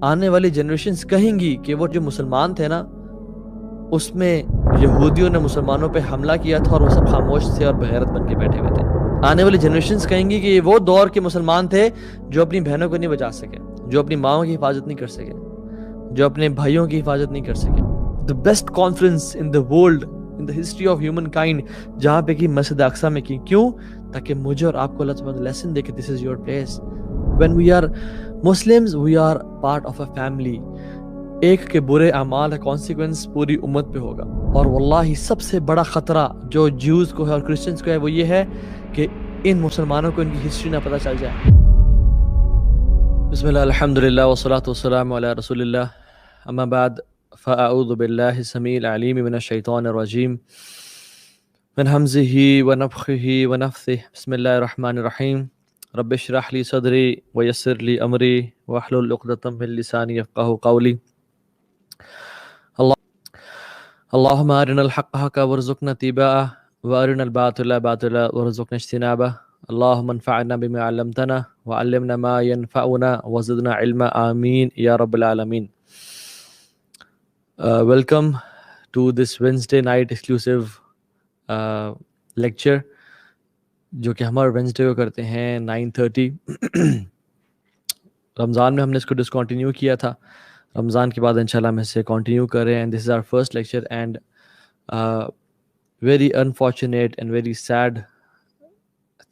آنے والی جنریشنز کہیں گی کہ وہ جو مسلمان تھے نا اس میں یہودیوں نے مسلمانوں پہ حملہ کیا تھا اور وہ سب خاموش تھے اور بغیرت بن کے بیٹھے ہوئے تھے. آنے والی جنریشنز کہیں گی کہ یہ وہ دور کے مسلمان تھے جو اپنی بہنوں کو نہیں بچا سکے, جو اپنی ماؤں کی حفاظت نہیں کر سکے, جو اپنے بھائیوں کی حفاظت نہیں کر سکے. The best conference in the world, in the history of humankind, جہاں پہ کی مسجد اقصی میں کی. کیوں؟ تاکہ مجھے اور آپ کو اللہ تعالیٰ لیسن دے کہ this is your place. When we are Muslims, we are part of a family. ایک کے برے اعمال کا کانسیکوینس پوری امت پہ ہوگا. اور واللہ سب سے بڑا خطرہ جو جیوز کو ہے اور کرسچنز کو ہے وہ یہ ہے کہ ان مسلمانوں کو ان کی ہسٹری نہ پتہ چل جائے. بسم اللہ الحمدللہ والصلاة والسلام علی رسول اللہ, اما بعد فاعوذ باللہ السمیع العلیم من الشیطان الرجیم من حمزہ ونفخہ ونفثہ. بسم اللہ الرحمن الرحیم. رب اشرح لی صدری ویسر لی امری واحلل عقدۃ من لسانی یفقہوا قولی. اللہم ارنا الحق حقا وارزقنا اتباعہ وارنا الباطل باطلا وارزقنا اجتنابہ. اللہم انفعنا بما علمتنا وعلمنا ما ينفعنا وزدنا علما, آمین یا رب العالمین. Welcome to this Wednesday night exclusive lecture جو کہ ہم ہر وینسڈے کو کرتے ہیں 9:30. رمضان میں ہم نے اس کو ڈسکنٹینیو کیا تھا, رمضان کے بعد انشاءاللہ ہم اسے کنٹینیو کر رہے ہیں. This is our first lecture and very unfortunate and very sad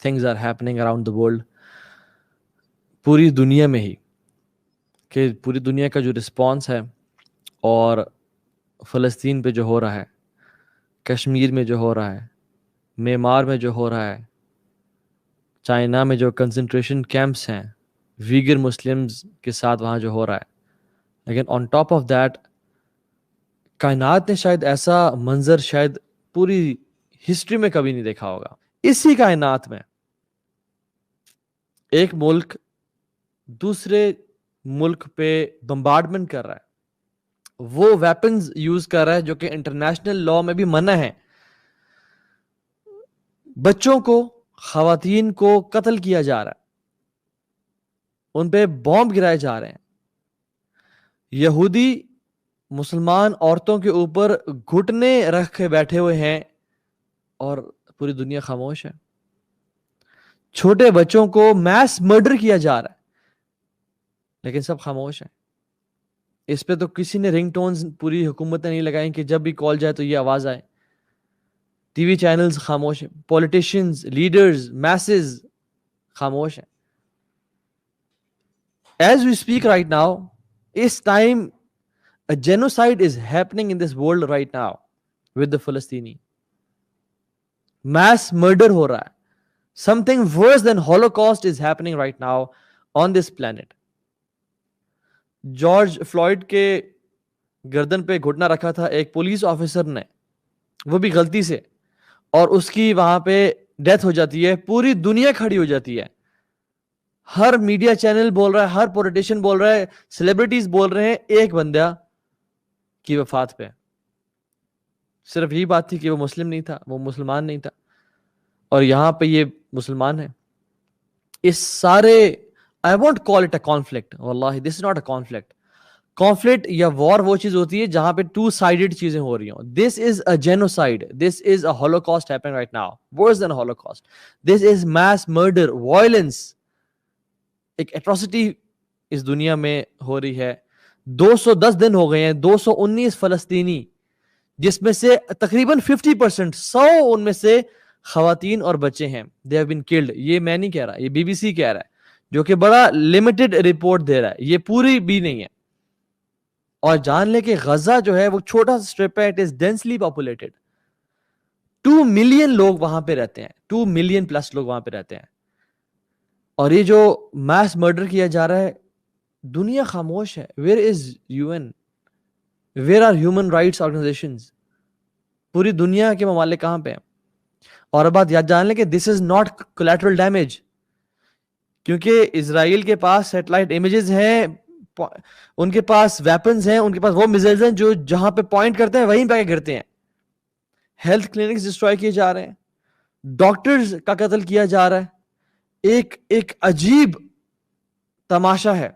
things are happening around the world. پوری دنیا میں ہی, کہ پوری دنیا کا جو رسپانس ہے اور فلسطین پہ جو ہو رہا ہے, کشمیر میں جو ہو رہا ہے, میانمار میں جو ہو رہا ہے, چائنا میں جو کنسنٹریشن کیمپس ہیں ویگر مسلمز کے ساتھ وہاں جو ہو رہا ہے, لیکن آن ٹاپ آف دیٹ کائنات نے شاید ایسا منظر شاید پوری ہسٹری میں کبھی نہیں دیکھا ہوگا. اسی کائنات میں ایک ملک دوسرے ملک پہ بمبارڈمنٹ کر رہا ہے, وہ ویپنز یوز کر رہا ہے جو کہ انٹرنیشنل لاء میں بھی منع ہے. بچوں کو, خواتین کو قتل کیا جا رہا ہے, ان پہ بومب گرائے جا رہے ہیں. یہودی مسلمان عورتوں کے اوپر گھٹنے رکھ کے بیٹھے ہوئے ہیں اور پوری دنیا خاموش ہے. چھوٹے بچوں کو میس مرڈر کیا جا رہا ہے لیکن سب خاموش ہیں. اس پہ تو کسی نے رنگ ٹونز پوری حکومت نے نہیں لگائیں کہ جب بھی کال جائے تو یہ آواز آئے. ٹی وی چینلز خاموش ہیں, پولیٹیشینز, لیڈرز, میسز خاموش ہیں. As we speak right now, us time a genocide is happening in this world right now with the Palestinian. Mass murder ہو رہا ہے. Something worse than Holocaust is happening right now on this planet. George fluid کے گردن پہ گھٹنا رکھا تھا ایک police officer نے, وہ بھی غلطی سے, اور اس کی وہاں پہ ڈیتھ ہو جاتی ہے. پوری دنیا کھڑی ہو جاتی ہے, ہر میڈیا چینل بول رہا ہے, ہر پولیٹیشین بول رہا ہے, سیلیبریٹیز بول رہے ہیں ایک بندہ کی وفات پہ. صرف یہی بات تھی کہ وہ مسلم نہیں تھا, وہ مسلمان نہیں تھا, اور یہاں پہ یہ مسلمان ہے. اس سارے I won't call it a conflict. واللہ this is not a conflict. Conflict یا war وہ چیز ہوتی ہے جہاں پہ two sided چیزیں ہو رہی ہوں. This is a genocide. This is a holocaust happening right now. Worse than a holocaust. This is mass murder, violence. ایک atrocity اس دنیا میں ہو رہی ہے. 210 دن ہو گئے ہیں, 219 فلسطینی, جس میں سے تقریباً 50%, 100 ان میں سے خواتین اور بچے ہیں. They have been killed. یہ میں نہیں کہہ رہا, یہ BBC کہہ رہا ہے, جو کہ بڑا لمیٹڈ رپورٹ دے رہا ہے, یہ پوری بھی نہیں ہے. اور جان لے کہ غزہ جو ہے وہ چھوٹا سا اسٹرپ ہے, it is densely populated. 2 million لوگ وہاں پہ رہتے ہیں, 2 ملین پلس لوگ وہاں پہ رہتے ہیں. اور یہ جو میس مرڈر کیا جا رہا ہے, دنیا خاموش ہے. Where is UN? Where are human rights organizations? پوری دنیا کے ممالک کہاں پہ ہیں؟ اور بات یاد جان لیں کہ دس از ناٹ کولیٹرل ڈیمیج, کیونکہ اسرائیل کے پاس سیٹلائٹ امیجز ہیں, ان کے پاس ویپنز ہیں, ان کے پاس وہ میزائلز ہیں جو جہاں پہ پوائنٹ کرتے ہیں وہیں پہ گرتے ہیں. ہیلتھ کلینکس ڈسٹروائے کیے جا رہے ہیں, ڈاکٹرز کا قتل کیا جا رہا ہے. ایک عجیب تماشا ہے.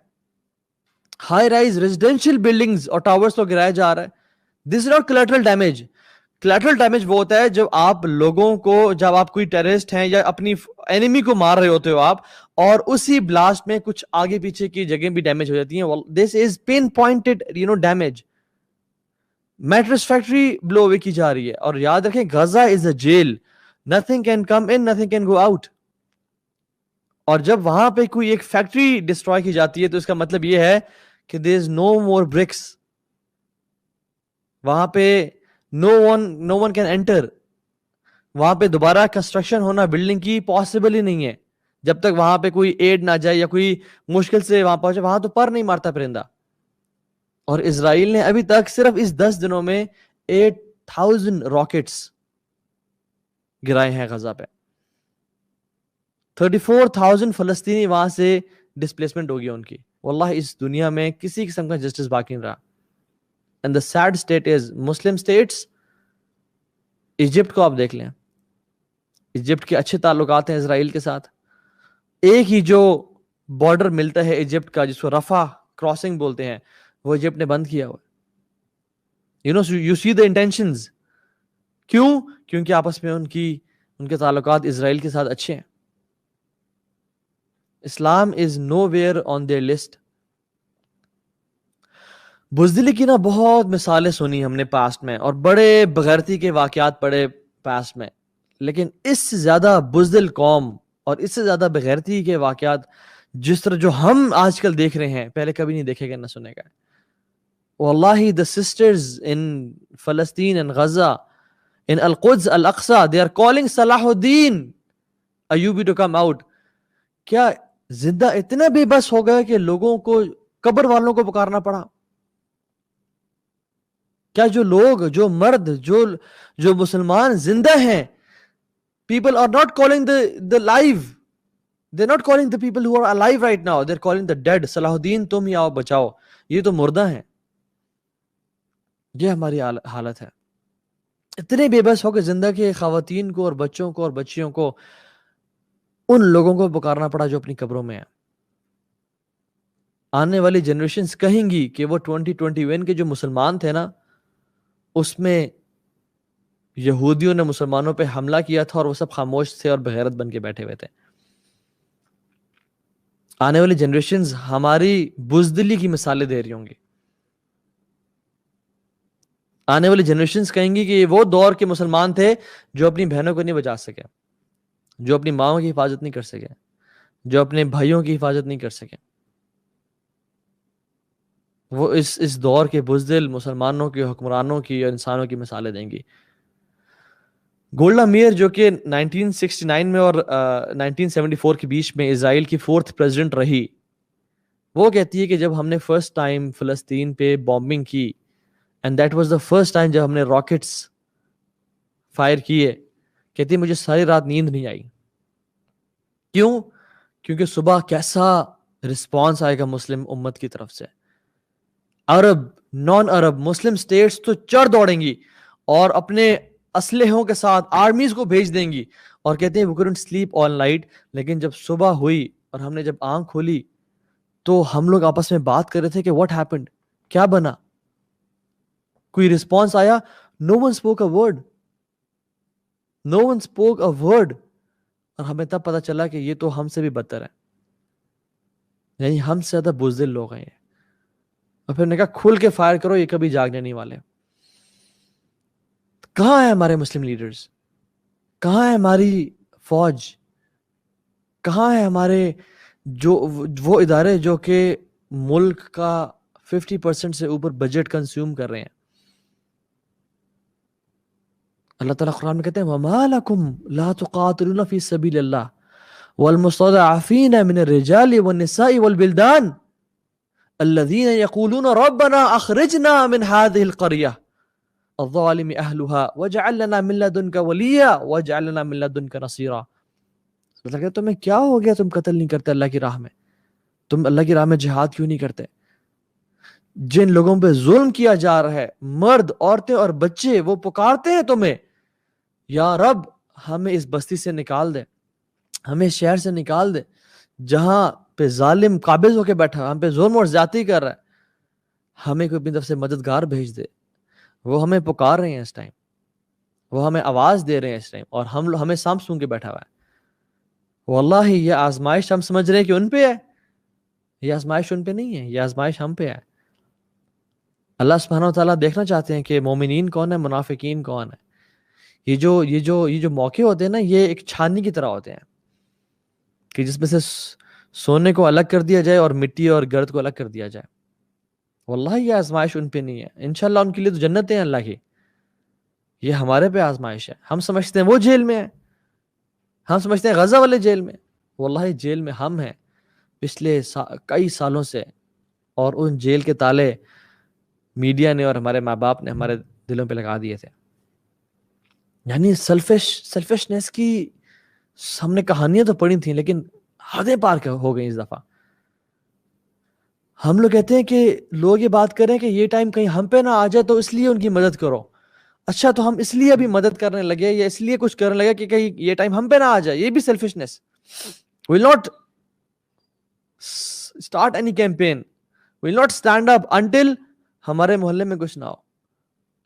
ہائی رائز ریزیڈینشیل بلڈنگز اور ٹاورز کو گرایا جا رہا ہے. This is not collateral damage. collateral damage وہ ہوتا ہے جب آپ لوگوں کو, جب آپ کوئی ٹیررسٹ ہیں یا اپنی اینیمی کو مار رہے ہوتے ہو آپ, اور اسی بلاسٹ میں کچھ آگے پیچھے کی جگہیں بھی ڈیمیج ہو جاتی ہیں. This is pin pointed damage. Mattress factory بلو اوے کی جا رہی ہے, اور یاد رکھیں غزہ از اے jail, nothing can come in, nothing can go out. اور جب وہاں پہ کوئی ایک فیکٹری ڈسٹروائے کی جاتی ہے تو اس کا مطلب یہ ہے کہ there is no more bricks. وہاں پہ no one can enter. وہاں پہ دوبارہ کنسٹرکشن ہونا بلڈنگ کی پاسبل ہی نہیں ہے جب تک وہاں پہ کوئی ایڈ نہ جائے یا کوئی مشکل سے وہاں پہنچے. وہاں تو پر نہیں مارتا پرندہ. اور اسرائیل نے ابھی تک صرف اس 10 دنوں میں 8,000 راکٹس گرائے ہیں غزہ پہ. 34,000 فلسطینی وہاں سے ڈسپلیسمنٹ ہو گیا ان کی. واللہ اس دنیا میں کسی قسم کا جسٹس باقی نہیں رہا. And the sad state is Muslim states. Egypt کو آپ دیکھ لیں, ایجپٹ کے اچھے تعلقات ہیں اسرائیل کے ساتھ. ایک ہی جو بارڈر ملتا ہے ایجپٹ کا جس کو رفح کراسنگ بولتے ہیں, وہ ایجپٹ نے بند کیا ہوا. You see the intentions. کیوں؟ کیونکہ آپس میں ان کے تعلقات اسرائیل کے ساتھ اچھے ہیں. اسلام از know where on their list. بزدلی کی نا بہت مثالیں سنی ہم نے پاسٹ میں, اور بڑے بغیرتی کے واقعات پڑے پاسٹ میں, لیکن اس سے زیادہ بزدل قوم اور اس سے زیادہ بغیرتی کے واقعات جس طرح جو ہم آج کل دیکھ رہے ہیں پہلے کبھی نہیں دیکھے گا نہ سنے گا. واللہ the sisters in Palestine and Gaza, in Al-Quds, Al-Aqsa, they are calling Salahuddin Ayyubi to come out. کیا زندہ اتنے بے بس ہو گئے کہ لوگوں کو, قبر والوں کو پکارنا پڑا؟ کیا جو لوگ, جو مرد, جو مسلمان زندہ ہیں, people are not calling the live, they're not calling the people who are alive right now, they're calling the dead. صلاح تم ہی آؤ بچاؤ, یہ تو مردہ ہیں. یہ ہماری حالت ہے. اتنے بے بس ہو کہ زندہ کے خواتین کو اور بچوں کو اور بچیوں کو, ان لوگوں کو پکارنا پڑا جو اپنی قبروں میں ہیں. آنے والی جنریشنز کہیں گی کہ وہ 2021 کے جو مسلمان تھے نا, اس میں یہودیوں نے مسلمانوں پہ حملہ کیا تھا اور وہ سب خاموش تھے اور بغیرت بن کے بیٹھے ہوئے تھے. آنے والی جنریشنز ہماری بزدلی کی مثالیں دے رہی ہوں گی. آنے والی جنریشنز کہیں گی کہ یہ وہ دور کے مسلمان تھے جو اپنی بہنوں کو نہیں بچا سکے, جو اپنی ماؤں کی حفاظت نہیں کر سکے, جو اپنے بھائیوں کی حفاظت نہیں کر سکے. وہ اس دور کے بزدل مسلمانوں کی, حکمرانوں کی اور انسانوں کی مثالیں دیں گی. گولڈا میئر جو کہ 1969 میں اور 1974 کے بیچ میں اسرائیل کی 4th پریزیڈنٹ رہی, وہ کہتی ہے کہ جب ہم نے فرسٹ ٹائم فلسطین پہ بامبنگ کی, and that was the first time جب ہم نے راکٹس فائر کیے, کہتی ہے مجھے ساری رات نیند نہیں آئی. کیوں؟ کیونکہ صبح کیسا رسپانس آئے گا مسلم امت کی طرف سے. عرب, نان عرب, مسلم سٹیٹس تو چڑھ دوڑیں گی اور اپنے اسلحوں کے ساتھ آرمیز کو بھیج دیں گی, اور کہتے ہیں we couldn't sleep all night. لیکن جب صبح ہوئی اور ہم نے جب آنکھ کھولی تو ہم لوگ آپس میں بات کر رہے تھے کہ what happened, کیا بنا, کوئی رسپانس آیا؟ no one spoke a word, no one spoke a word. اور ہمیں تب پتا چلا کہ یہ تو ہم سے بھی بدتر ہے, یعنی ہم سے زیادہ بزدل لوگ ہیں. اور پھر نے کہا کھل کے فائر کرو, یہ کبھی جاگنے نہیں والے. کہاں ہیں ہمارے مسلم لیڈرز؟ کہاں ہے ہماری فوج؟ کہاں ہے ہمارے وہ ادارے جو کہ ملک کا 50% سے اوپر بجٹ کنزیوم کر رہے ہیں؟ اللہ تعالیٰ قرآن میں کہتے ہیں وَمَا لَكُمْ لَا تُقَاتِلُونَ فِي سَبِيلِ اللَّهِ وَالْمُسْتَضْعَفِينَ مِنَ الرِّجَالِ وَالنِّسَاءِ وَالْبِلْدَانِ الَّذِينَ يَقُولُونَ رَبَّنَا أَخْرِجْنَا مِنْ هَذِهِ الْقَرْيَةِ الظَّالِمِ أَهْلُهَا وَاجْعَل لَّنَا مِن لَّدُنكَ وَلِيًّا وَاجْعَل لَّنَا مِن لَّدُنكَ نَصِيرًا. اللہ کہتا ہے تمہیں کیا ہو گیا, تم قتل نہیں کرتے اللہ کی راہ میں, تم اللہ کی راہ میں جہاد کیوں نہیں کرتے؟ جن لوگوں پہ ظلم کیا جا رہا ہے, مرد, عورتیں اور بچے, وہ پکارتے ہیں تمہیں یا رب ہمیں اس بستی سے نکال دے, ہمیں شہر سے نکال دے جہاں پہ ظالم قابض ہو کے بیٹھا, ہم پہ ظلم اور زیادتی کر رہا ہے. ہمیں کوئی اپنی طرف سے مددگار بھیج دے. وہ ہمیں پکار رہے ہیں اس ٹائم, وہ ہمیں آواز دے رہے ہیں اس ٹائم, اور ہمیں سانپ سون کے بیٹھا ہوا ہے. واللہ یہ آزمائش ہم سمجھ رہے ہیں کہ ان پہ ہے, یہ آزمائش ان پہ نہیں ہے, یہ آزمائش ہم پہ ہے. اللہ سبحانہ و تعالیٰ دیکھنا چاہتے ہیں کہ مومنین کون ہے, منافقین کون ہے. یہ جو موقع ہوتے ہیں نا, یہ ایک چھاننی کی طرح ہوتے ہیں کہ جس میں سے سونے کو الگ کر دیا جائے اور مٹی اور گرد کو الگ کر دیا جائے. واللہ یہ آزمائش ان پہ نہیں ہے. انشاءاللہ ان کے لیے تو جنتیں ہیں اللہ کی, یہ ہمارے پہ آزمائش ہے. ہم سمجھتے ہیں وہ جیل میں ہے, ہم سمجھتے ہیں غزہ والے جیل میں. واللہ جیل میں ہم ہیں پچھلے کئی سالوں سے, اور ان جیل کے تالے میڈیا نے اور ہمارے ماں باپ نے ہمارے دلوں پہ لگا دیے تھے. یعنی سیلفشنس کی ہم نے کہانیاں تو پڑھی تھیں, لیکن حدیں پار ہو گئی اس دفعہ. ہم لوگ کہتے ہیں کہ لوگ یہ بات کریں کہ یہ ٹائم کہیں ہم پہ نہ آ جائے تو اس لیے ان کی مدد کرو. اچھا تو ہم اس لیے ابھی مدد کرنے لگے یا اس لیے کچھ کرنے لگے کہ کہیں یہ ٹائم ہم پہ نہ آ جائے. یہ بھی selfishness. Will not start any campaign, will not stand up until ہمارے محلے میں کچھ نہ ہو.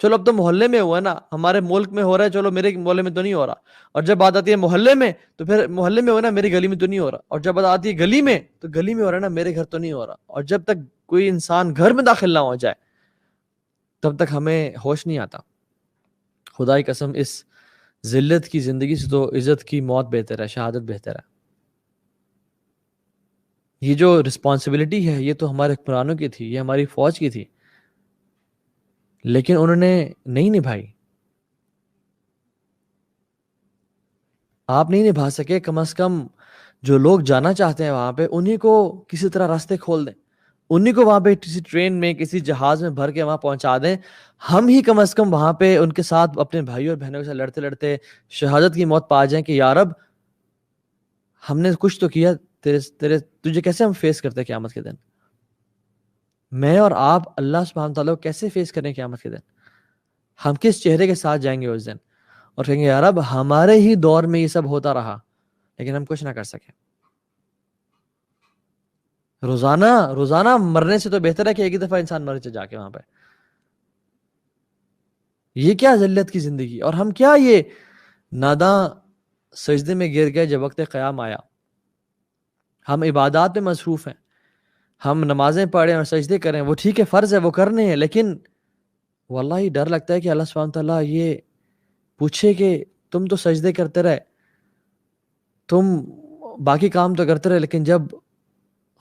چلو اب تو محلے میں ہوا ہے نا, ہمارے ملک میں ہو رہا ہے, چلو میرے محلے میں تو نہیں ہو رہا. اور جب بات آتی ہے محلے میں تو پھر محلے میں ہو نا, میری گلی میں تو نہیں ہو رہا. اور جب بات آتی ہے گلی میں تو گلی میں ہو رہا ہے نا, میرے گھر تو نہیں ہو رہا. اور جب تک کوئی انسان گھر میں داخل نہ ہو جائے تب تک ہمیں ہوش نہیں آتا. خدا کی قسم اس ذلت کی زندگی سے تو عزت کی موت بہتر ہے, شہادت بہتر ہے. یہ جو رسپانسبلٹی ہے یہ تو ہمارے حکمرانوں کی تھی, یہ ہماری فوج کی تھی, لیکن انہوں نے نہیں نبھائی. آپ نہیں نبھا سکے, کم از کم جو لوگ جانا چاہتے ہیں وہاں پہ انہی کو کسی طرح راستے کھول دیں, انہی کو وہاں پہ کسی ٹرین میں کسی جہاز میں بھر کے وہاں پہنچا دیں. ہم ہی کم از کم وہاں پہ ان کے ساتھ اپنے بھائیوں اور بہنوں کے ساتھ لڑتے لڑتے شہادت کی موت پا جائیں کہ یا رب ہم نے کچھ تو کیا, تجھے کیسے ہم فیس کرتے قیامت کے دن. میں اور آپ اللہ سبحانہ تعالیٰ کو کیسے فیس کریں قیامت کے دن. ہم کس چہرے کے ساتھ جائیں گے اس دن اور کہیں گے یا رب ہمارے ہی دور میں یہ سب ہوتا رہا لیکن ہم کچھ نہ کر سکے. روزانہ مرنے سے تو بہتر ہے کہ ایک ہی دفعہ انسان مر جا کے وہاں پہ. یہ کیا ذلت کی زندگی. اور ہم کیا یہ ناداں سجدے میں گر گئے جب وقت قیام آیا. ہم عبادات میں مصروف ہیں, ہم نمازیں پڑھیں اور سجدے کریں, وہ ٹھیک ہے, فرض ہے, وہ کرنے ہیں, لیکن واللہ ڈر لگتا ہے کہ اللہ سبحانہ تعالیٰ یہ پوچھے کہ تم تو سجدے کرتے رہے, تم باقی کام تو کرتے رہے, لیکن جب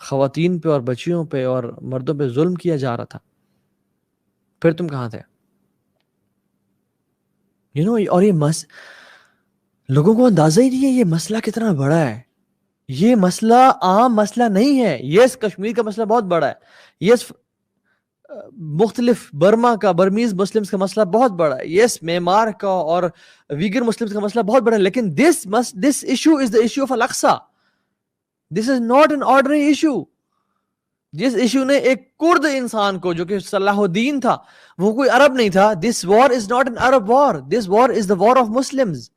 خواتین پہ اور بچیوں پہ اور مردوں پہ ظلم کیا جا رہا تھا پھر تم کہاں تھے. اور یہ لوگوں کو اندازہ ہی نہیں ہے یہ مسئلہ کتنا بڑا ہے. یہ مسئلہ عام مسئلہ نہیں ہے. یس کشمیر کا مسئلہ بہت بڑا ہے, یس مختلف برما کا برمیز مسلمز کا مسئلہ بہت بڑا ہے, یس میمار کا اور ویگر مسلمز کا مسئلہ بہت بڑا ہے, لیکن this issue is the issue of Al-Aqsa. This is not an ordinary issue. جس ایشو نے ایک کرد انسان کو جو کہ صلاح الدین تھا, وہ کوئی عرب نہیں تھا. This war is not an Arab war. This war is the war of Muslims.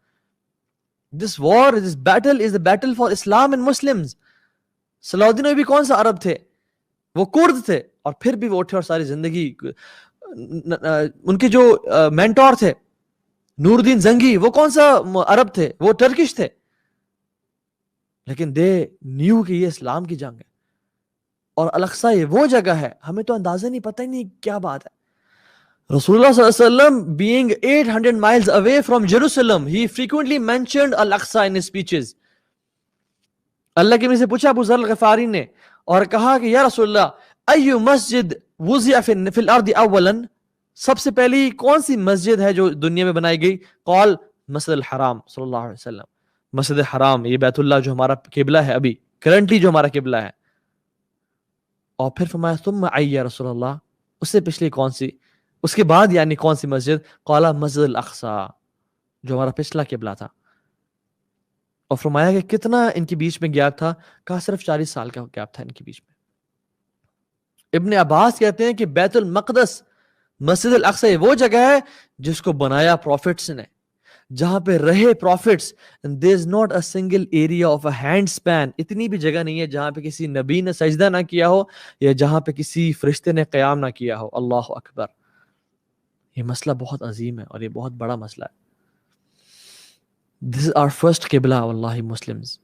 This battle is the battle for Islam and Muslims. صلاح الدین بھی کون سا عرب تھے, وہ کرد تھے, اور پھر بھی وہ اٹھے اور ساری زندگی. ان کے جو مینٹور تھے نور الدین زنگی, وہ کون سا عرب تھے, وہ ٹرکش تھے, لیکن دے نیو کہ یہ اسلام کی جنگ ہے. اور الاقصی یہ وہ جگہ ہے, ہمیں تو اندازہ نہیں, پتہ ہی نہیں کیا بات ہے. رسول اللہ صلی اللہ علیہ وسلم being 800 miles away from Jerusalem, he frequently mentioned Al-Aqsa in his speeches. اللہ کے نبی سے پوچھا ابو ذر الغفاری نے, اور کہا کہ یا رسول اللہ ایو مسجد وضع فی الارض اولا, سب سے پہلی کون سی مسجد ہے جو دنیا میں بنائی گئی؟ قال مسجد الحرام. صلی اللہ علیہ وسلم مسجد حرام, یہ بیت اللہ جو ہمارا قبلہ ہے, ابھی کرنٹلی جو ہمارا قبلہ ہے. اور پھر فرمایا ثم ای یا رسول اللہ, اس سے پچھلی کون سی, اس کے بعد یعنی کون سی مسجد؟ قال مسجد الاقصی, جو ہمارا پچھلا قبلہ تھا. اور فرمایا کہ کتنا ان کے بیچ میں گیپ تھا؟ کہا صرف 40 سال کا گیپ تھا ان کے بیچ میں. ابن عباس کہتے ہیں کہ بیت المقدس مسجد الاقصی وہ جگہ ہے جس کو بنایا پروفٹس نے, جہاں پہ رہے prophets. there is not a single area of a hand span, اتنی بھی جگہ نہیں ہے جہاں پہ کسی نبی نے سجدہ نہ کیا ہو یا جہاں پہ کسی فرشتے نے قیام نہ کیا ہو. اللہ اکبر. یہ مسئلہ بہت عظیم ہے اور یہ بہت بڑا مسئلہ ہے. This is our first قبلہ واللہ مسلمز.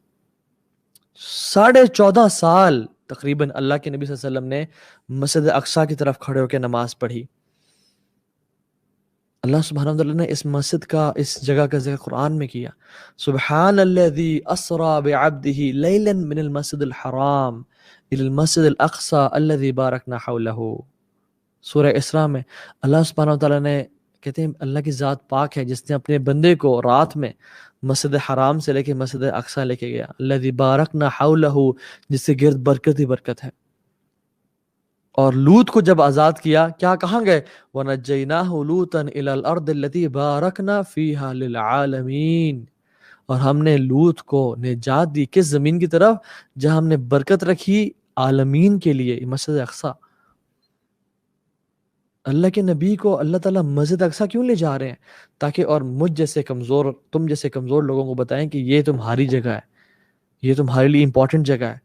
14.5 سال تقریباً اللہ کے نبی صلی اللہ علیہ وسلم نے مسجد اقصیٰ کی طرف کھڑے ہو کے نماز پڑھی. اللہ سبحانہ وتعالی نے اس مسجد کا، اس جگہ کا ذکر قرآن میں کیا. سبحان الذی اسری بعبدہ لیلا من المسجد الحرام الی المسجد الاقصی الذی بارکنا حولہ. سورہ اسراء میں اللہ سبحانہ وتعالی نے کہتے ہیں اللہ کی ذات پاک ہے جس نے اپنے بندے کو رات میں مسجد حرام سے لے کے مسجد اقصیٰ لے کے گیا. الذی بارکنا حولہ، جس سے گرد برکت ہی برکت ہے. اور لوط کو جب آزاد کیا، کیا کہاں گئے؟ وَنَجَّيْنَاهُ لُوطًا إِلَى الْأَرْضِ الَّتِي بَارَكْنَا فِيهَا لِلْعَالَمِينَ. اور ہم نے لوط کو نجات دی کس زمین کی طرف؟ جہاں ہم نے برکت رکھی عالمین کے لیے، مسجد اقصیٰ. اللہ کے نبی کو اللہ تعالیٰ مسجد اقصیٰ کیوں لے جا رہے ہیں؟ تاکہ اور مجھ جیسے کمزور، تم جیسے کمزور لوگوں کو بتائیں کہ یہ تمہاری جگہ ہے، یہ تمہارے لیے امپورٹنٹ جگہ ہے.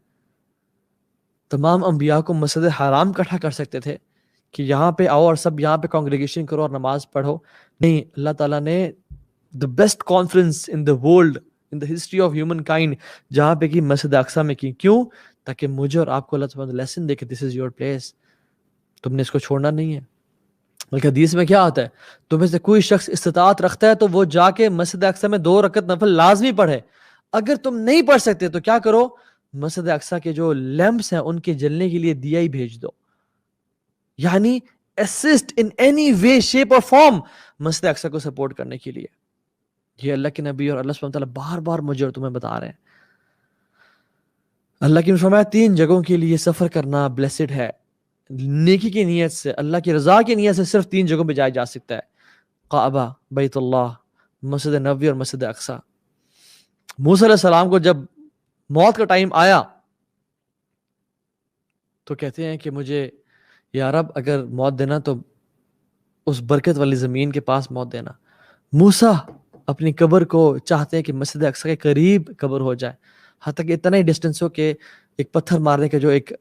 تمام انبیاء کو مسجد حرام اکٹھا کر سکتے تھے کہ یہاں پہ آؤ اور سب یہاں پہ کانگریگیشن کرو اور نماز پڑھو. نہیں، اللہ تعالیٰ نے the best conference in the world, in the history of humankind جہاں پہ کی مسجد اقصیٰ میں کی. کیوں؟ تاکہ مجھے اور آپ کو اللہ تعالیٰ لیسن دے کہ this is your place، تم نے اس کو چھوڑنا نہیں ہے. بلکہ حدیث میں کیا آتا ہے؟ تمہیں سے کوئی شخص استطاعت رکھتا ہے تو وہ جا کے مسجد اقصیٰ میں 2 رکعت نفل لازمی پڑھے. اگر تم نہیں پڑھ سکتے تو کیا کرو؟ مسجد اقصیٰ کے جو لیمپس ہیں ان کے جلنے کے لیے دیا ہی بھیج دو. یعنی assist in any way shape or form مسجد اقصیٰ کو سپورٹ کرنے کے لیے. یہ اللہ کے نبی اور اللہ سبحانہ وتعالیٰ بار بار مجھے اور تمہیں بتا رہے ہیں. اللہ کی فرمایا 3 جگہوں کے لیے سفر کرنا بلیسڈ ہے. نیکی کی نیت سے، اللہ کی رضا کی نیت سے صرف 3 جگہوں پہ جایا جا سکتا ہے: کعبہ، بیت اللہ، مسجد نبوی اور مسجد اقصیٰ. موسیٰ علیہ السلام کو جب موت کا ٹائم آیا تو کہتے ہیں کہ مجھے یا رب اگر موت دینا تو اس برکت والی زمین کے پاس موت دینا. موسیٰ اپنی قبر کو چاہتے ہیں کہ مسجد اقصیٰ کے قریب قبر ہو جائے، حتیٰ کہ اتنا ہی ڈسٹینس ہو کہ ایک پتھر مارنے کا جو ایک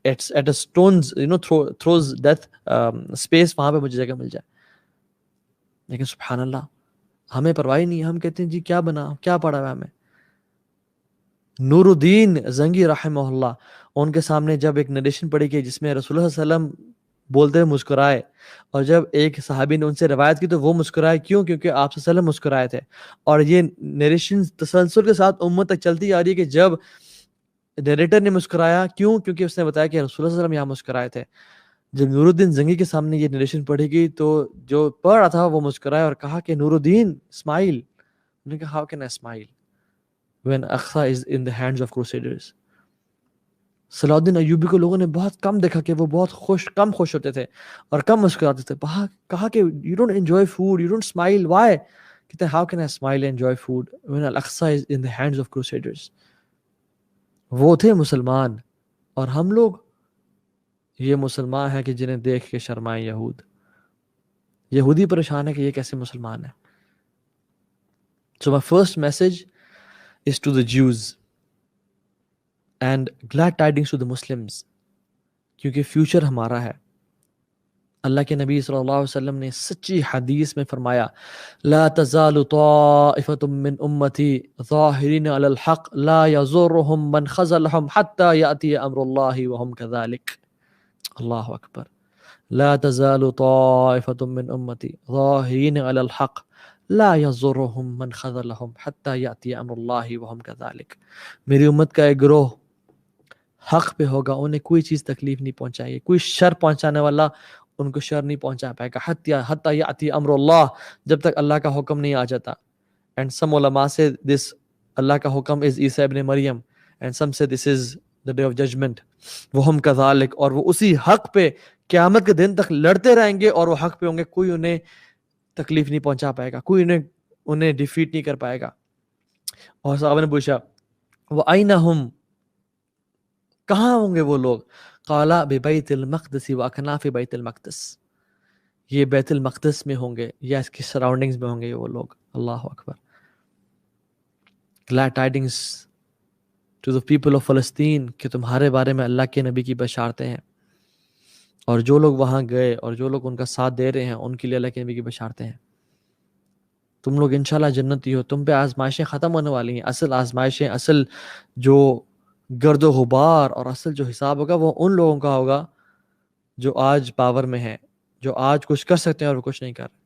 at a stones throws death space, وہاں پہ مجھے جگہ مل جائے. لیکن سبحان اللہ، ہمیں پرواہ نہیں. ہم کہتے ہیں جی کیا بنا، کیا پڑا ہوا ہمیں. نور الدین زنگی رحمہ اللہ، ان کے سامنے جب ایک نریشن پڑھی گئی جس میں رسول اللہ صلی اللہ علیہ وسلم بولتے ہوئے مسکرائے، اور جب ایک صحابی نے ان سے روایت کی تو وہ مسکرائے. کیوں؟ کیونکہ آپ صلی اللہ علیہ وسلم مسکرائے تھے. اور یہ نریشن تسلسل کے ساتھ امت تک چلتی آ رہی ہے کہ جب نریٹر نے مسکرایا، کیوں؟ کیونکہ اس نے بتایا کہ رسول اللہ صلی اللہ علیہ وسلم یہاں مسکرائے تھے. جب نور الدین زنگی کے سامنے یہ نریشن پڑھی گئی تو جو پڑھ رہا تھا وہ مسکرائے اور کہا کہ نور الدین اسمائل. انہوں نے کہا how can I smile when Aqsa is in the hands of crusaders. صلاح الدین ایوبی کو لوگوں نے بہت کم دیکھا کہ وہ بہت کم خوش ہوتے تھے اور کم مسکراتے تھے. کہا کہ you don't enjoy food, you don't smile, why؟ کہتے ہیں how can I smile and enjoy food when Al-Aqsa is in the hands of crusaders. وہ تھے مسلمان، اور ہم لوگ یہ مسلمان ہیں کہ جنہیں دیکھ کے شرمائیں یہود. یہودی پریشان ہے کہ یہ کیسے مسلمان ہیں. So my first message is to the Jews and glad tidings to the Muslims، کیونکہ فیوچر ہمارا ہے. اللہ کے نبی صلی اللہ علیہ وسلم نے سچی حدیث میں فرمایا لا تزال طائفة من امتی ظاہرین علی الحق لا یضرهم من خذلهم حتى یأتی امر اللہ وهم كذلك. اللہ اکبر. لا تزال طائفة من امتی ظاہرین علی الحق لا یضرهم من خذلهم حتى یأتی امر اللہ وهم كذلك. میری امت کا ایک گروہ حق پہ ہوگا، انہیں کوئی چیز تکلیف نہیں پہنچائے گی، کوئی شر پہنچانے والا ان کو شر نہیں پہنچا پائے گا. حتی یاتی امر اللہ، جب تک اللہ کا حکم نہیں آ جاتا. اینڈ سم علماء سے دس اللہ کا حکم از عیسیٰ ابن مریم، اینڈ سم سے دس از the day of judgment. وہم کذالک، اور وہ اسی حق پہ قیامت کے دن تک لڑتے رہیں گے اور وہ حق پہ ہوں گے. کوئی انہیں تکلیف نہیں پہنچا پائے گا، کوئی انہیں ڈیفیٹ نہیں کر پائے گا. اور صحابہ نے پوچھا وَأَيْنَ هُمْ، کہاں ہوں گے وہ لوگ؟ قَالَ بِبَيْتِ الْمَقْدِسِ وَأَكْنَافِ بَيْتِ الْمَقْدِس. یہ بیت المقدس میں ہوں گے یا اس کی سراؤنڈنگز میں ہوں گے وہ لوگ. اللہ اکبر. glad tidings to the people of Palestine کہ تمہارے بارے میں اللہ کے نبی کی بشارتیں ہیں, اور جو لوگ وہاں گئے اور جو لوگ ان کا ساتھ دے رہے ہیں ان کے لیے اللہ کے نبی کی بشارتیں ہیں. تم لوگ انشاءاللہ جنتی ہو. تم پہ آزمائشیں ختم ہونے والی ہیں. اصل آزمائشیں, اصل جو گرد و غبار اور اصل جو حساب ہوگا وہ ان لوگوں کا ہوگا جو آج پاور میں ہیں, جو آج کچھ کر سکتے ہیں اور وہ کچھ نہیں کر رہے.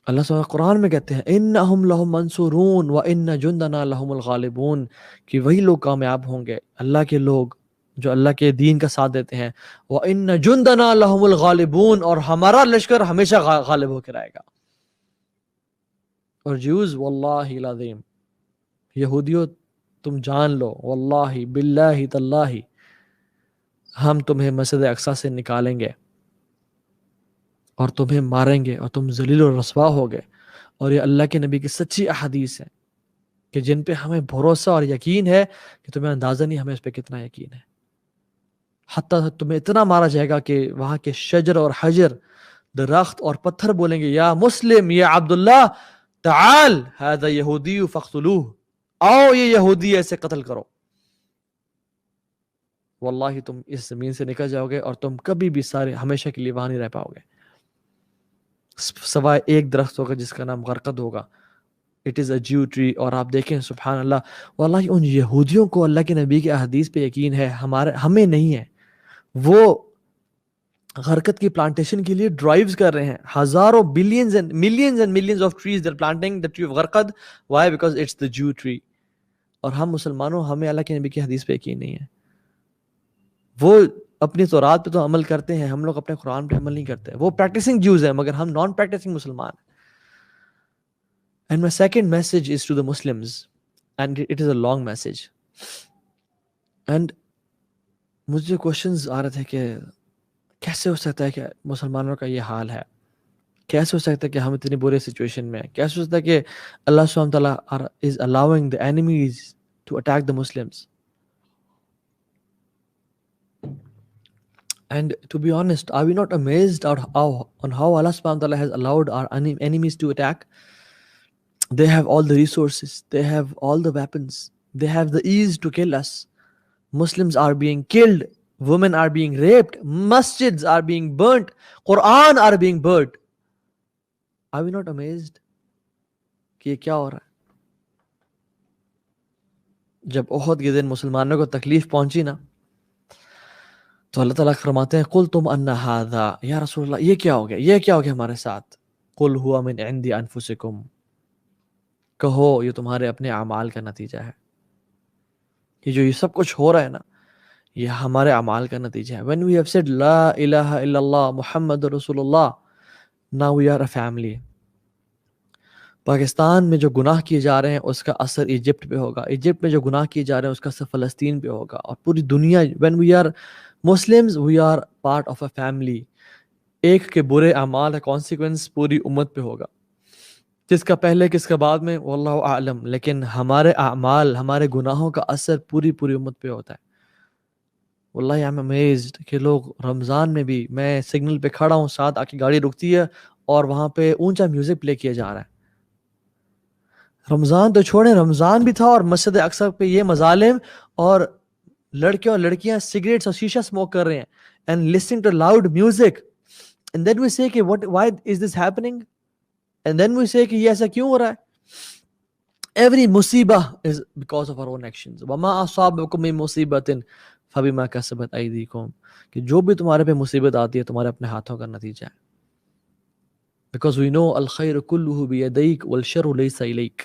اللہ سبحانہ قرآن میں کہتے ہیں انہم لہم منصورون وان جندنا لہم الغالبون, کہ وہی لوگ کامیاب ہوں گے, اللہ کے لوگ جو اللہ کے دین کا ساتھ دیتے ہیں. وان جندنا لہم الغالبون, اور ہمارا لشکر ہمیشہ غالب ہو کے رہے گا. اور جیوز واللہ العظیم, یہودیوں تم جان لو, واللہ باللہ تاللہ, ہم تمہیں مسجد اقصی سے نکالیں گے اور تمہیں ماریں گے اور تم ذلیل و رسوا ہوگے. اور یہ اللہ کے نبی کی سچی احادیث ہیں کہ جن پہ ہمیں بھروسہ اور یقین ہے کہ تمہیں اندازہ نہیں ہمیں اس پہ کتنا یقین ہے. حتیٰ تمہیں اتنا مارا جائے گا کہ وہاں کے شجر اور حجر, درخت اور پتھر بولیں گے یا مسلم یا عبداللہ تعال هذا یہودی فاقتلوه, آؤ یہ یہودی ایسے قتل کرو. واللہ تم اس زمین سے نکل جاؤ گے اور تم کبھی بھی سارے ہمیشہ کے لیے وہاں نہیں رہ پاؤ گے, سوائے ایک درخت ہوگا جس کا نام غرقد ہوگا. It is a Jew tree. اور آپ دیکھیں سبحان اللہ, واللہ ان یہودیوں کو اللہ کے نبی کے احادیث پہ یقین ہے, ہمیں نہیں ہے. وہ غرقد کی پلانٹیشن کے لیے ڈرائیوز کر رہے ہیں, ہزاروں billions and millions of trees they are planting the tree of غرقد. why? because it's the Jew tree. اور ہم مسلمانوں, ہمیں اللہ کے نبی کی حدیث پہ یقین نہیں ہے. وہ اپنی تورات پہ تو عمل کرتے ہیں, ہم لوگ اپنے قرآن پہ عمل نہیں کرتے. وہ پریکٹسنگ جیوز ہیں مگر ہم نان پریکٹسنگ مسلمان ہیں. And my second message is to the Muslims, and it is a long message. And مجھے کوشچنز آ رہے تھے کہ کیسے ہو سکتا ہے کہ مسلمانوں کا یہ حال ہے, کیسے ہو سکتا ہے کہ ہم اتنی بری سچویشن میں ہیں, کیسے ہو سکتا ہے کہ اللہ سبحانہ تعالیٰ is allowing the enemies to attack the Muslims. And to be honest, are we not amazed on how Allah subhanahu wa ta'ala has allowed our enemies to attack? They have all the resources, they have all the weapons, they have the ease to kill us. Muslims are being killed, women are being raped, masjids are being burnt, Quran are being burnt. Are we not amazed کہ یہ کیا ہو رہا ہے؟ جب احد کے دن مسلمانوں کو تکلیف پہنچی نا, تو اللہ تعالیٰ فرماتے ہیں قل تم ان ھذا, یا رسول اللہ یہ کیا ہو گیا, یہ کیا ہو گیا ہمارے ساتھ. قل ہوا من عند انفسکم, کہو یہ تمہارے اپنے اعمال کا نتیجہ ہے. کہ جو یہ سب کچھ ہو رہا ہے نا, یہ ہمارے اعمال کا نتیجہ ہے. when we have said لا الہ الا اللہ محمد رسول اللہ, now we are a family. Pakistan میں جو گناہ کیے جا رہے ہیں اس کا اثر ایجپٹ پہ ہوگا, ایجپٹ میں جو گناہ کیے جا رہے ہیں اس کا اثر فلسطین پہ ہوگا, اور پوری دنیا. when we are Muslims, we are part of a family. ایک کے برے اعمال کا کانسیکوینس پوری امت پہ ہوگا, کس کا پہلے کس کا بعد میں واللہ اعلم, لیکن ہمارے اعمال, ہمارے گناہوں کا اثر پوری امت پہ ہوتا ہے. واللہ I am amazed کہ لوگ رمضان میں بھی, میں سگنل پہ کھڑا ہوں, ساتھ آ کے گاڑی رکتی ہے اور وہاں پہ اونچا میوزک پلے کیا جا رہا ہے. رمضان تو چھوڑیں, رمضان بھی تھا اور مسجد اقصی پہ یہ مظالم, اور لڑکے اور لڑکیاں سگریٹس اور شیشہ اسموک کر رہے ہیں and listening to loud music, and then we say کہ why is this happening, and then we say کہ یہ ایسا کیوں ہو رہا ہے. every مصیبہ is because of our own actions. وما اصابکم من مصیبۃ فبما کسبت ایدیکم, کہ جو بھی تمہارے پہ مصیبت آتی ہے تمہارے اپنے ہاتھوں کا نتیجہ ہے. because we know الخیر کلہ بیدیک والشر لیس الیک,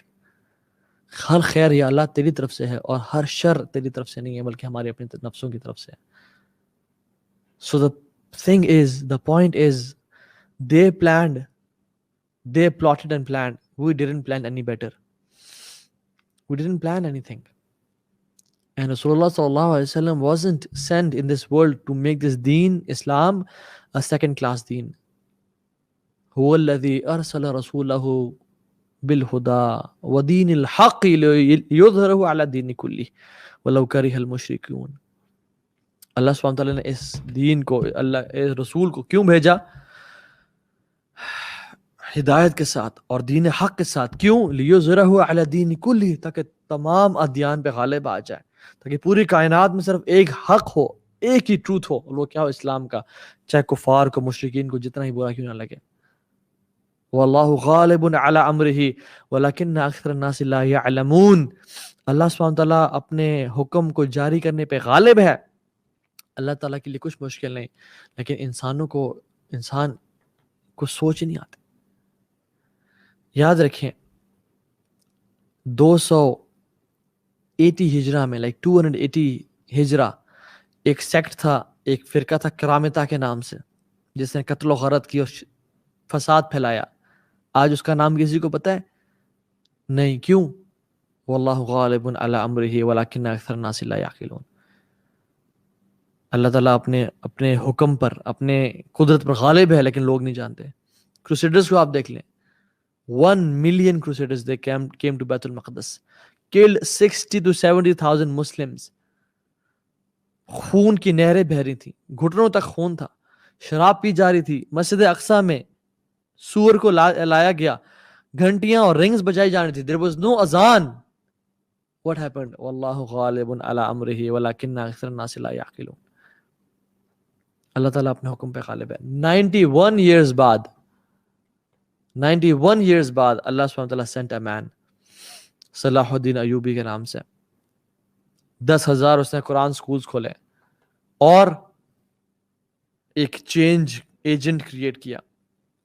ہر خیر یا اللہ تیری طرف سے ہے اور ہر شر تیری طرف سے نہیں ہے بلکہ ہمارے اپنے نفسوں کی طرف سے ہے. so the point is they plotted and planned, we didn't plan any better, we didn't plan anything. And Rasulullah sallallahu alaihi wasallam wasn't sent in this world to make this deen, Islam, a second class deen. هو الذي أرسل رسوله بالهدى ودين الحق ليظهره على الدين كله ولو كره المشركون. اللہ سبحانہ وتعالیٰ نے اس دین کو, اللہ اس رسول کو کیوں بھیجا؟ ہدایت کے ساتھ اور دین حق کے ساتھ. کیوں؟ لیظہرہ علی الدین کلہ، تاکہ تمام ادیان پہ غالب آ جائے، تاکہ پوری کائنات میں صرف ایک حق ہو، ایک ہی ٹروتھ ہو، اور وہ کیا ہو؟ اسلام کا. چاہے کفار کو، مشرکین کو جتنا ہی برا کیوں نہ لگے. واللہ غالب علی امرہ ولکن اکثر الناس لا یعلمون. اللہ سبحانہ وتعالیٰ اپنے حکم کو جاری کرنے پہ غالب ہے. اللہ تعالیٰ کے لیے کچھ مشکل نہیں، لیکن انسان کو سوچ نہیں آتی. یاد رکھیں 280 ہجرہ میں 280 ہجرہ ایک سیکٹ تھا، ایک فرقہ تھا کرامتہ کے نام سے، جس نے قتل و غارت کی اور فساد پھیلایا. آج اس کا نام کسی کو پتہ ہے؟ نہیں. کیوں؟ واللہ غالب علی امرہ ولکن اکثر الناس لا یعقلون. اللہ تعالیٰ اپنے حکم پر، اپنے قدرت پر غالب ہے، لیکن لوگ نہیں جانتے. کروسیڈرز کو آپ دیکھ لیں. 1 million crusaders, they came to بیت المقدس, killed 60 to 70,000 Muslims. خون کی نہریں بہہ رہی تھیں، گھٹنوں تک خون تھا، شراب پی جا رہی تھی. مسجد اقصی میں سور کو لایا گیا، گھنٹیاں اور رنگز بجائی جا رہی تھی. there was no azan. what happened? واللہ غالب علی امرہ ولکن اکثر الناس لا یعقلون. اللہ تعالیٰ اپنے حکم پہ غالب ہے. 91 years بعد اللہ سبحانہ وتعالیٰ sent a man صلاح الدین ایوبی کے نام سے. 10,000 اس نے قرآن سکولز کھولے اور ایک چینج ایجنٹ کریٹ کیا،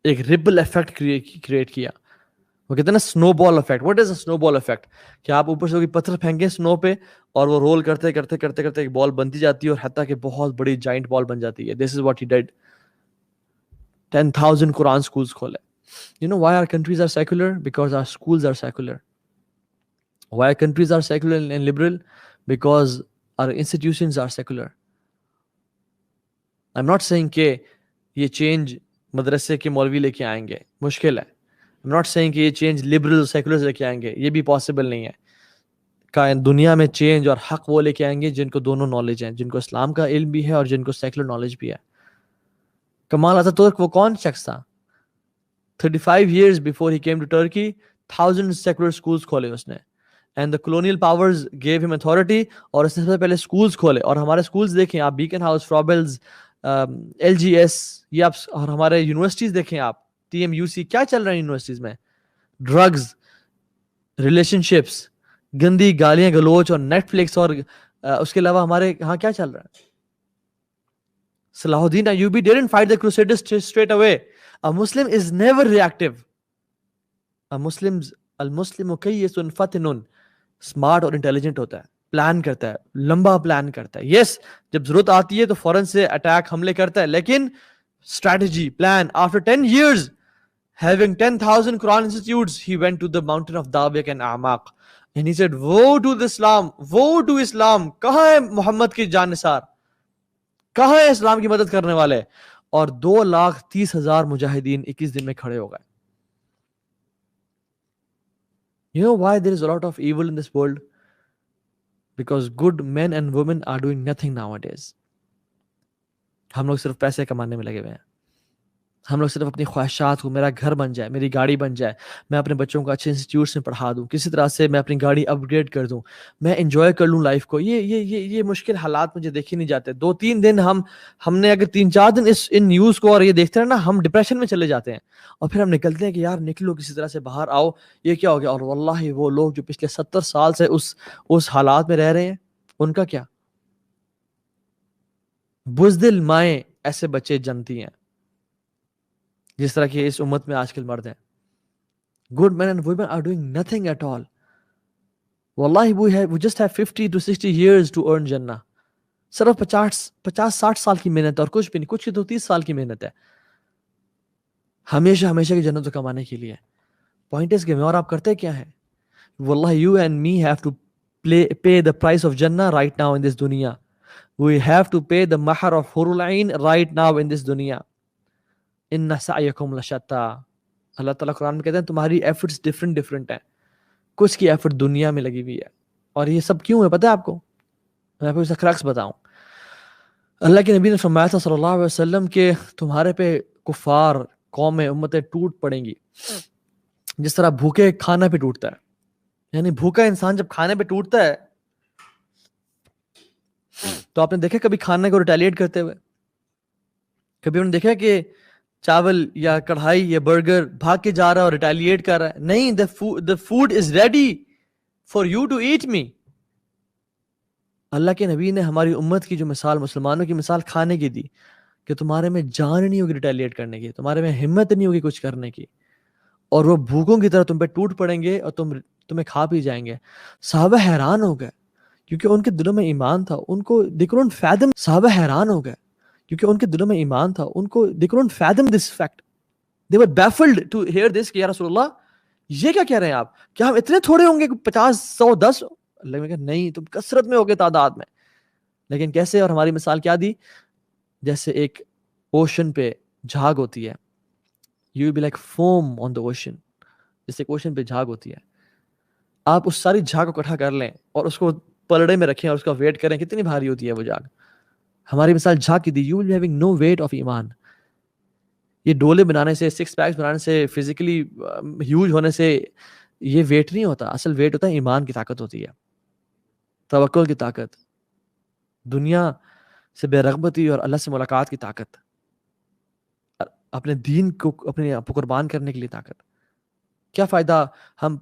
ایک ریپل ایفیکٹ کریٹ کیا. وہ کہتے ہیں نا سنو بال افیکٹ. واٹ از اے سنو بال افیکٹ؟ کہ آپ اوپر سے کوئی پتھر پھینکیں سنو پہ اور وہ رول کرتے کرتے کرتے کرتے ایک بال بنتی جاتی ہے اور حتیٰ کہ بہت بڑی جائنٹ بال بن جاتی ہے. This is what he did. 10,000 Quran schools کھولے. You know why our countries are secular? Because our schools are secular. Why our countries are secular and liberal? Because our institutions are secular. I'm not saying کہ یہ change مدرسے کے مولوی لے کے آئیں گے، مشکل ہے. I'm not saying کہ یہ چینج liberal secular لے کے آئیں گے، یہ بھی possible نہیں ہے. دنیا میں چینج اور حق وہ لے کے آئیں گے جن کو دونوں نالج ہیں، جن کو اسلام کا علم بھی ہے اور جن کو سیکولر نالج بھی ہے. کمال اتاتورک وہ کون شخص تھا؟ 35 years before he came to Turkey, thousands secular schools کھولے اس نے. And the colonial powers gave him authority اور اس نے سب سے پہلے schools کھولے. اور ہمارے schools دیکھیں آپ، بیکن ہاؤس، فرابلز، LGS، یہ آپ، اور ہمارے یونیورسٹیز دیکھیں آپ، TMUC، کیا چل رہا ہے یونیورسٹیز میں؟ ڈرگز، ریلیشن شپس، گندی گالیاں گلوچ اور نیٹ فلکس، اور اس کے علاوہ ہمارے یہاں کیا چل رہا ہے؟ صلاح الدین Ayubi didn't fight the Crusaders straight away. A Muslim is never reactive. المسلم کیس فتن، اسمارٹ اور انٹیلیجنٹ ہوتا ہے، پلان کرتا ہے، لمبا پلان کرتا ہے. یس جب ضرورت آتی ہے تو فوراً سے اٹیک، حملے کرتا ہے، لیکن strategy, plan. After 10 years having 10,000 Quran institutes, he went to the mountain of Dabiq and Amaq and he said, woe to Islam, woe to Islam. کہاں ہے محمد کی جانثار؟ کہاں ہے اسلام کی مدد کرنے والے؟ اور 2,30,000 مجاہدین 21 دن میں کھڑے ہو گئے. You know why there is a lot of evil in this world? Because good men and women are doing nothing nowadays. ہم لوگ صرف پیسے کمانے میں لگے ہوئے ہیں. ہم لوگ صرف اپنی خواہشات کو، میرا گھر بن جائے، میری گاڑی بن جائے، میں اپنے بچوں کو اچھے انسٹیٹیوٹس میں پڑھا دوں، کسی طرح سے میں اپنی گاڑی اپ گریڈ کر دوں، میں انجوائے کر لوں لائف کو. یہ مشکل حالات مجھے دیکھے نہیں جاتے. 2-3 دن ہم نے اگر 3-4 دن ان نیوز کو اور یہ دیکھتے ہیں نا، ہم ڈپریشن میں چلے جاتے ہیں اور پھر ہم نکلتے ہیں کہ یار نکلو کسی طرح سے باہر آؤ، یہ کیا ہو گیا. اور واللہ وہ لوگ جو پچھلے 70 سال سے اس حالات میں رہ رہے ہیں، ان کا کیا؟ بزدل مائیں ایسے بچے جنتی ہیں جس طرح کہ اس امت میں آج کل مرد ہیں. Good men and women are doing nothing at all. Wallahi we just have 50 to 60 years to earn Jannah. صرف 50-60 سال کی محنت ہے اور کچھ بھی نہیں، کچھ کی تو 30 سال کی محنت ہے ہمیشہ کی جنت کو کمانے کے لیے. پوائنٹ اس کے میں اور آپ کرتے کیا ہیں؟ واللہ you and me have to pay the price of Jannah right now in this dunya. We have to pay the mahar of Hurul Ain right now in this dunya. ان سعیکم لشتا. اللہ تعالیٰ قرآن میں کہتے ہیں تمہاری ایفرٹس ڈفرینٹ ہیں. کچھ کی effort دنیا میں لگی ہوئی ہے. اور یہ سب کیوں ہے پتہ ہے آپ کو؟ میں آپ کو اس کا کریکس بتاؤں. اللہ کے نبی نے فرمایا تھا صلی اللہ علیہ وسلم کہ تمہارے پہ کفار، قومیں، امتیں ٹوٹ پڑیں گی جس طرح بھوکے کھانا پہ ٹوٹتا ہے, یعنی بھوکا انسان جب کھانے پہ ٹوٹتا ہے تو آپ نے دیکھا کبھی کھانے کو ریٹیلیٹ کرتے ہوئے؟ کبھی انہوں نے دیکھا کہ چاول یا کڑھائی یا برگر بھاگ کے جا رہا ہے اور ریٹیلیٹ کر رہا ہے؟ نہیں, the food is ready for you to eat me. اللہ کے نبی نے ہماری امت کی جو مثال, مسلمانوں کی مثال کھانے کی دی کہ تمہارے میں جان نہیں ہوگی ریٹیلیٹ کرنے کی, تمہارے میں ہمت نہیں ہوگی کچھ کرنے کی, اور وہ بھوکوں کی طرح تم پہ ٹوٹ پڑیں گے اور تمہیں کھا پی جائیں گے. صحابہ حیران ہو گئے کیونکہ ان کے دلوں میں ایمان تھا, ان کو they couldn't fathom. صحابہ حیران ہو گئے کیونکہ ان کے دلوں میں ایمان تھا, ان کو they couldn't fathom this fact. They were baffled to hear this کہ یا رسول اللہ یہ کیا کہہ رہے ہیں آپ, کیا ہم اتنے تھوڑے ہوں گے, 50 100 10؟ اللہ نے کہا نہیں, تم کثرت میں ہوگے تعداد میں. لیکن کیسے؟ اور ہماری مثال کیا دی؟ جیسے ایک اوشن پہ جھاگ ہوتی ہے, you will be like foam on the ocean. جیسے اوشن پہ جھاگ ہوتی ہے, آپ اس ساری جھاگ کو اکٹھا کر لیں اور اس کو پلڑے میں رکھیں اور اس کا ویٹ کریں, کتنی بھاری ہوتی ہے وہ جھاگ. ہماری مثال جھاگ کی دی, you will be having no weight of ایمان. یہ ڈولے بنانے سے, 6 پیکس بنانے سے, فزیکلی ہیوج ہونے سے یہ ویٹ نہیں ہوتا. اصل ویٹ ہوتا ہے ایمان کی طاقت ہوتی ہے, توکل کی طاقت, دنیا سے بے رغبتی اور اللہ سے ملاقات کی طاقت, اپنے دین کو اپنے آپ کو قربان کرنے کے لیے طاقت. کیا فائدہ ہم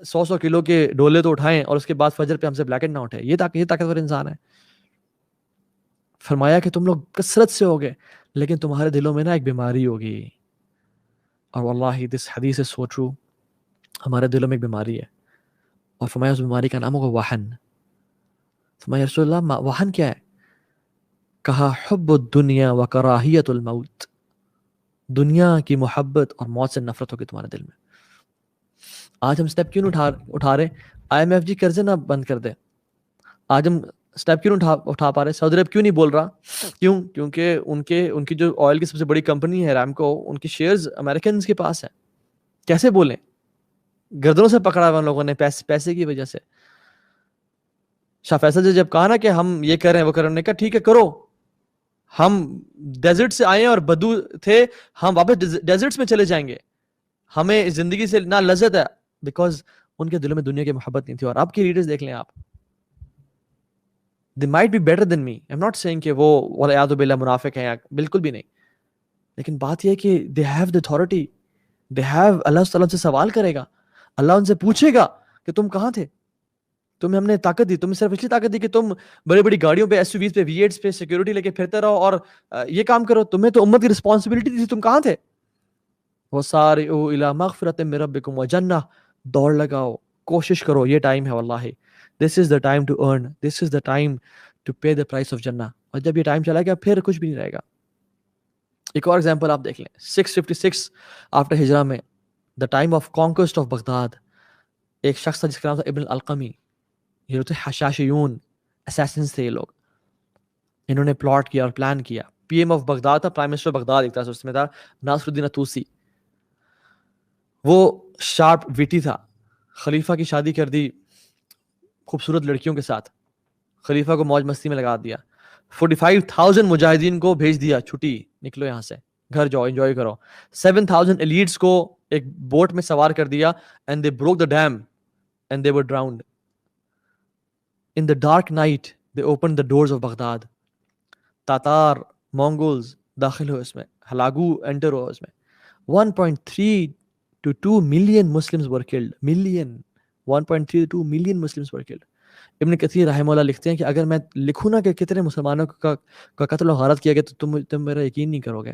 100 کلو کے ڈولے تو اٹھائیں اور اس کے بعد فجر پہ ہم سے بلیکٹ نہ اٹھے. یہ طاقتور انسان ہے. فرمایا کہ تم لوگ کثرت سے ہوگے لیکن تمہارے دلوں میں نا ایک بیماری ہوگی, اور واللہ دس حدیث is so true. ہمارے دلوں میں ایک بیماری ہے, اور فرمایا اس بیماری کا نام ہوگا وہن. فرمایا رسول اللہ وہن کیا ہے؟ کہا حب الدنیا و کراہیت الموت. دنیا کی محبت اور موت سے نفرت ہوگی تمہارے دل میں. آج ہم سٹیپ کیوں اٹھا رہے؟ IMF جی قرضے نہ بند کر دے. آج ہم سٹیپ کیوں اٹھا پا رہے؟ سعودی عرب کیوں نہیں بول رہا؟ کیوں؟ کیونکہ ان کی جو آئل کی سب سے بڑی کمپنی ہے ارامکو, ان کی شیئرز امریکنز کے پاس ہیں. کیسے بولیں؟ گردنوں سے پکڑا ہوا ان لوگوں نے پیسے کی وجہ سے. شاہ فیصل جی جب کہا نا کہ ہم یہ کریں وہ کریں, انہوں نے کہا ٹھیک ہے کرو, ہم ڈیزرٹ سے آئے اور بدو تھے, ہم واپس ڈیزرٹس میں چلے جائیں گے, ہمیں زندگی سے نہ لذت ہے, بیکاز ان کے دلوں میں دنیا کی محبت نہیں تھی. اور اب کی لیڈرز دیکھ لیں آپ, they might be better than me. I'm not saying کہ وہ والعیاذ باللہ منافق ہیں, بالکل بھی نہیں, لیکن بات یہ ہے کہ they have the authority, they have, اللہ تعالیٰ سے سوال کرے گا, اللہ ان سے پوچھے گا کہ تم کہاں تھے, تمہیں ہم نے طاقت دی, تمہیں صرف اس لیے طاقت دی کہ تم بڑی بڑی گاڑیوں پہ, SUVs پہ, V8s پہ سیکورٹی لے کے پھرتے رہو اور یہ کام کرو, تمہیں تو امت کی رسپانسبلٹی تھی, تم کہاں تھے؟ وَسَارِعُوا إِلَىٰ مَغْفِرَةٍ مِّن رَبِّكُمْ وَجَنَّةٍ. دوڑ لگاؤ, کوشش کرو, یہ ٹائم ہے واللہ, this is the time to earn, this is the time to pay the price of Jannah. اور جب یہ ٹائم چلا گیا پھر کچھ بھی نہیں رہے گا. ایک اور ایگزامپل آپ دیکھ لیں, 656 آفٹر ہجرہ میں, the time of conquest of Baghdad, ایک شخص تھا جس کا نام تھا ابن القمی. یہ تھے حشاشیون, اسیسنز تھے یہ لوگ. انہوں نے پلاٹ کیا اور پلان کیا. PM آف بغداد تھا, پرائم منسٹر بغداد ایک طرح سے, اس میں تھا ناصر الدین طوسی. وہ شارپ ویٹی تھا, خلیفہ کی شادی کر دی خوبصورت لڑکیوں کے ساتھ, خلیفہ کو موج مستی میں لگا دیا. 45,000 مجاہدین کو بھیج دیا, چھٹی, نکلو یہاں سے, گھر جاؤ, انجوائے کرو. 7,000 ایلیٹس کو ایک بوٹ میں سوار کر دیا, and they broke the dam and they were drowned. In the dark night they opened the doors of Baghdad. تاتار, مونگولز داخل ہوئے اس میں, ہلاگو انٹر ہوا اس میں. 1.3 to 2 million Muslims were killed. 1.3 to 2 million Muslims were killed. ابن کثیر رحمہ اللہ لکھتے ہیں کہ اگر میں لکھوں نا کہ کتنے مسلمانوں کا قتل و غارت کیا گیا تو تم میرا یقین نہیں کرو گے,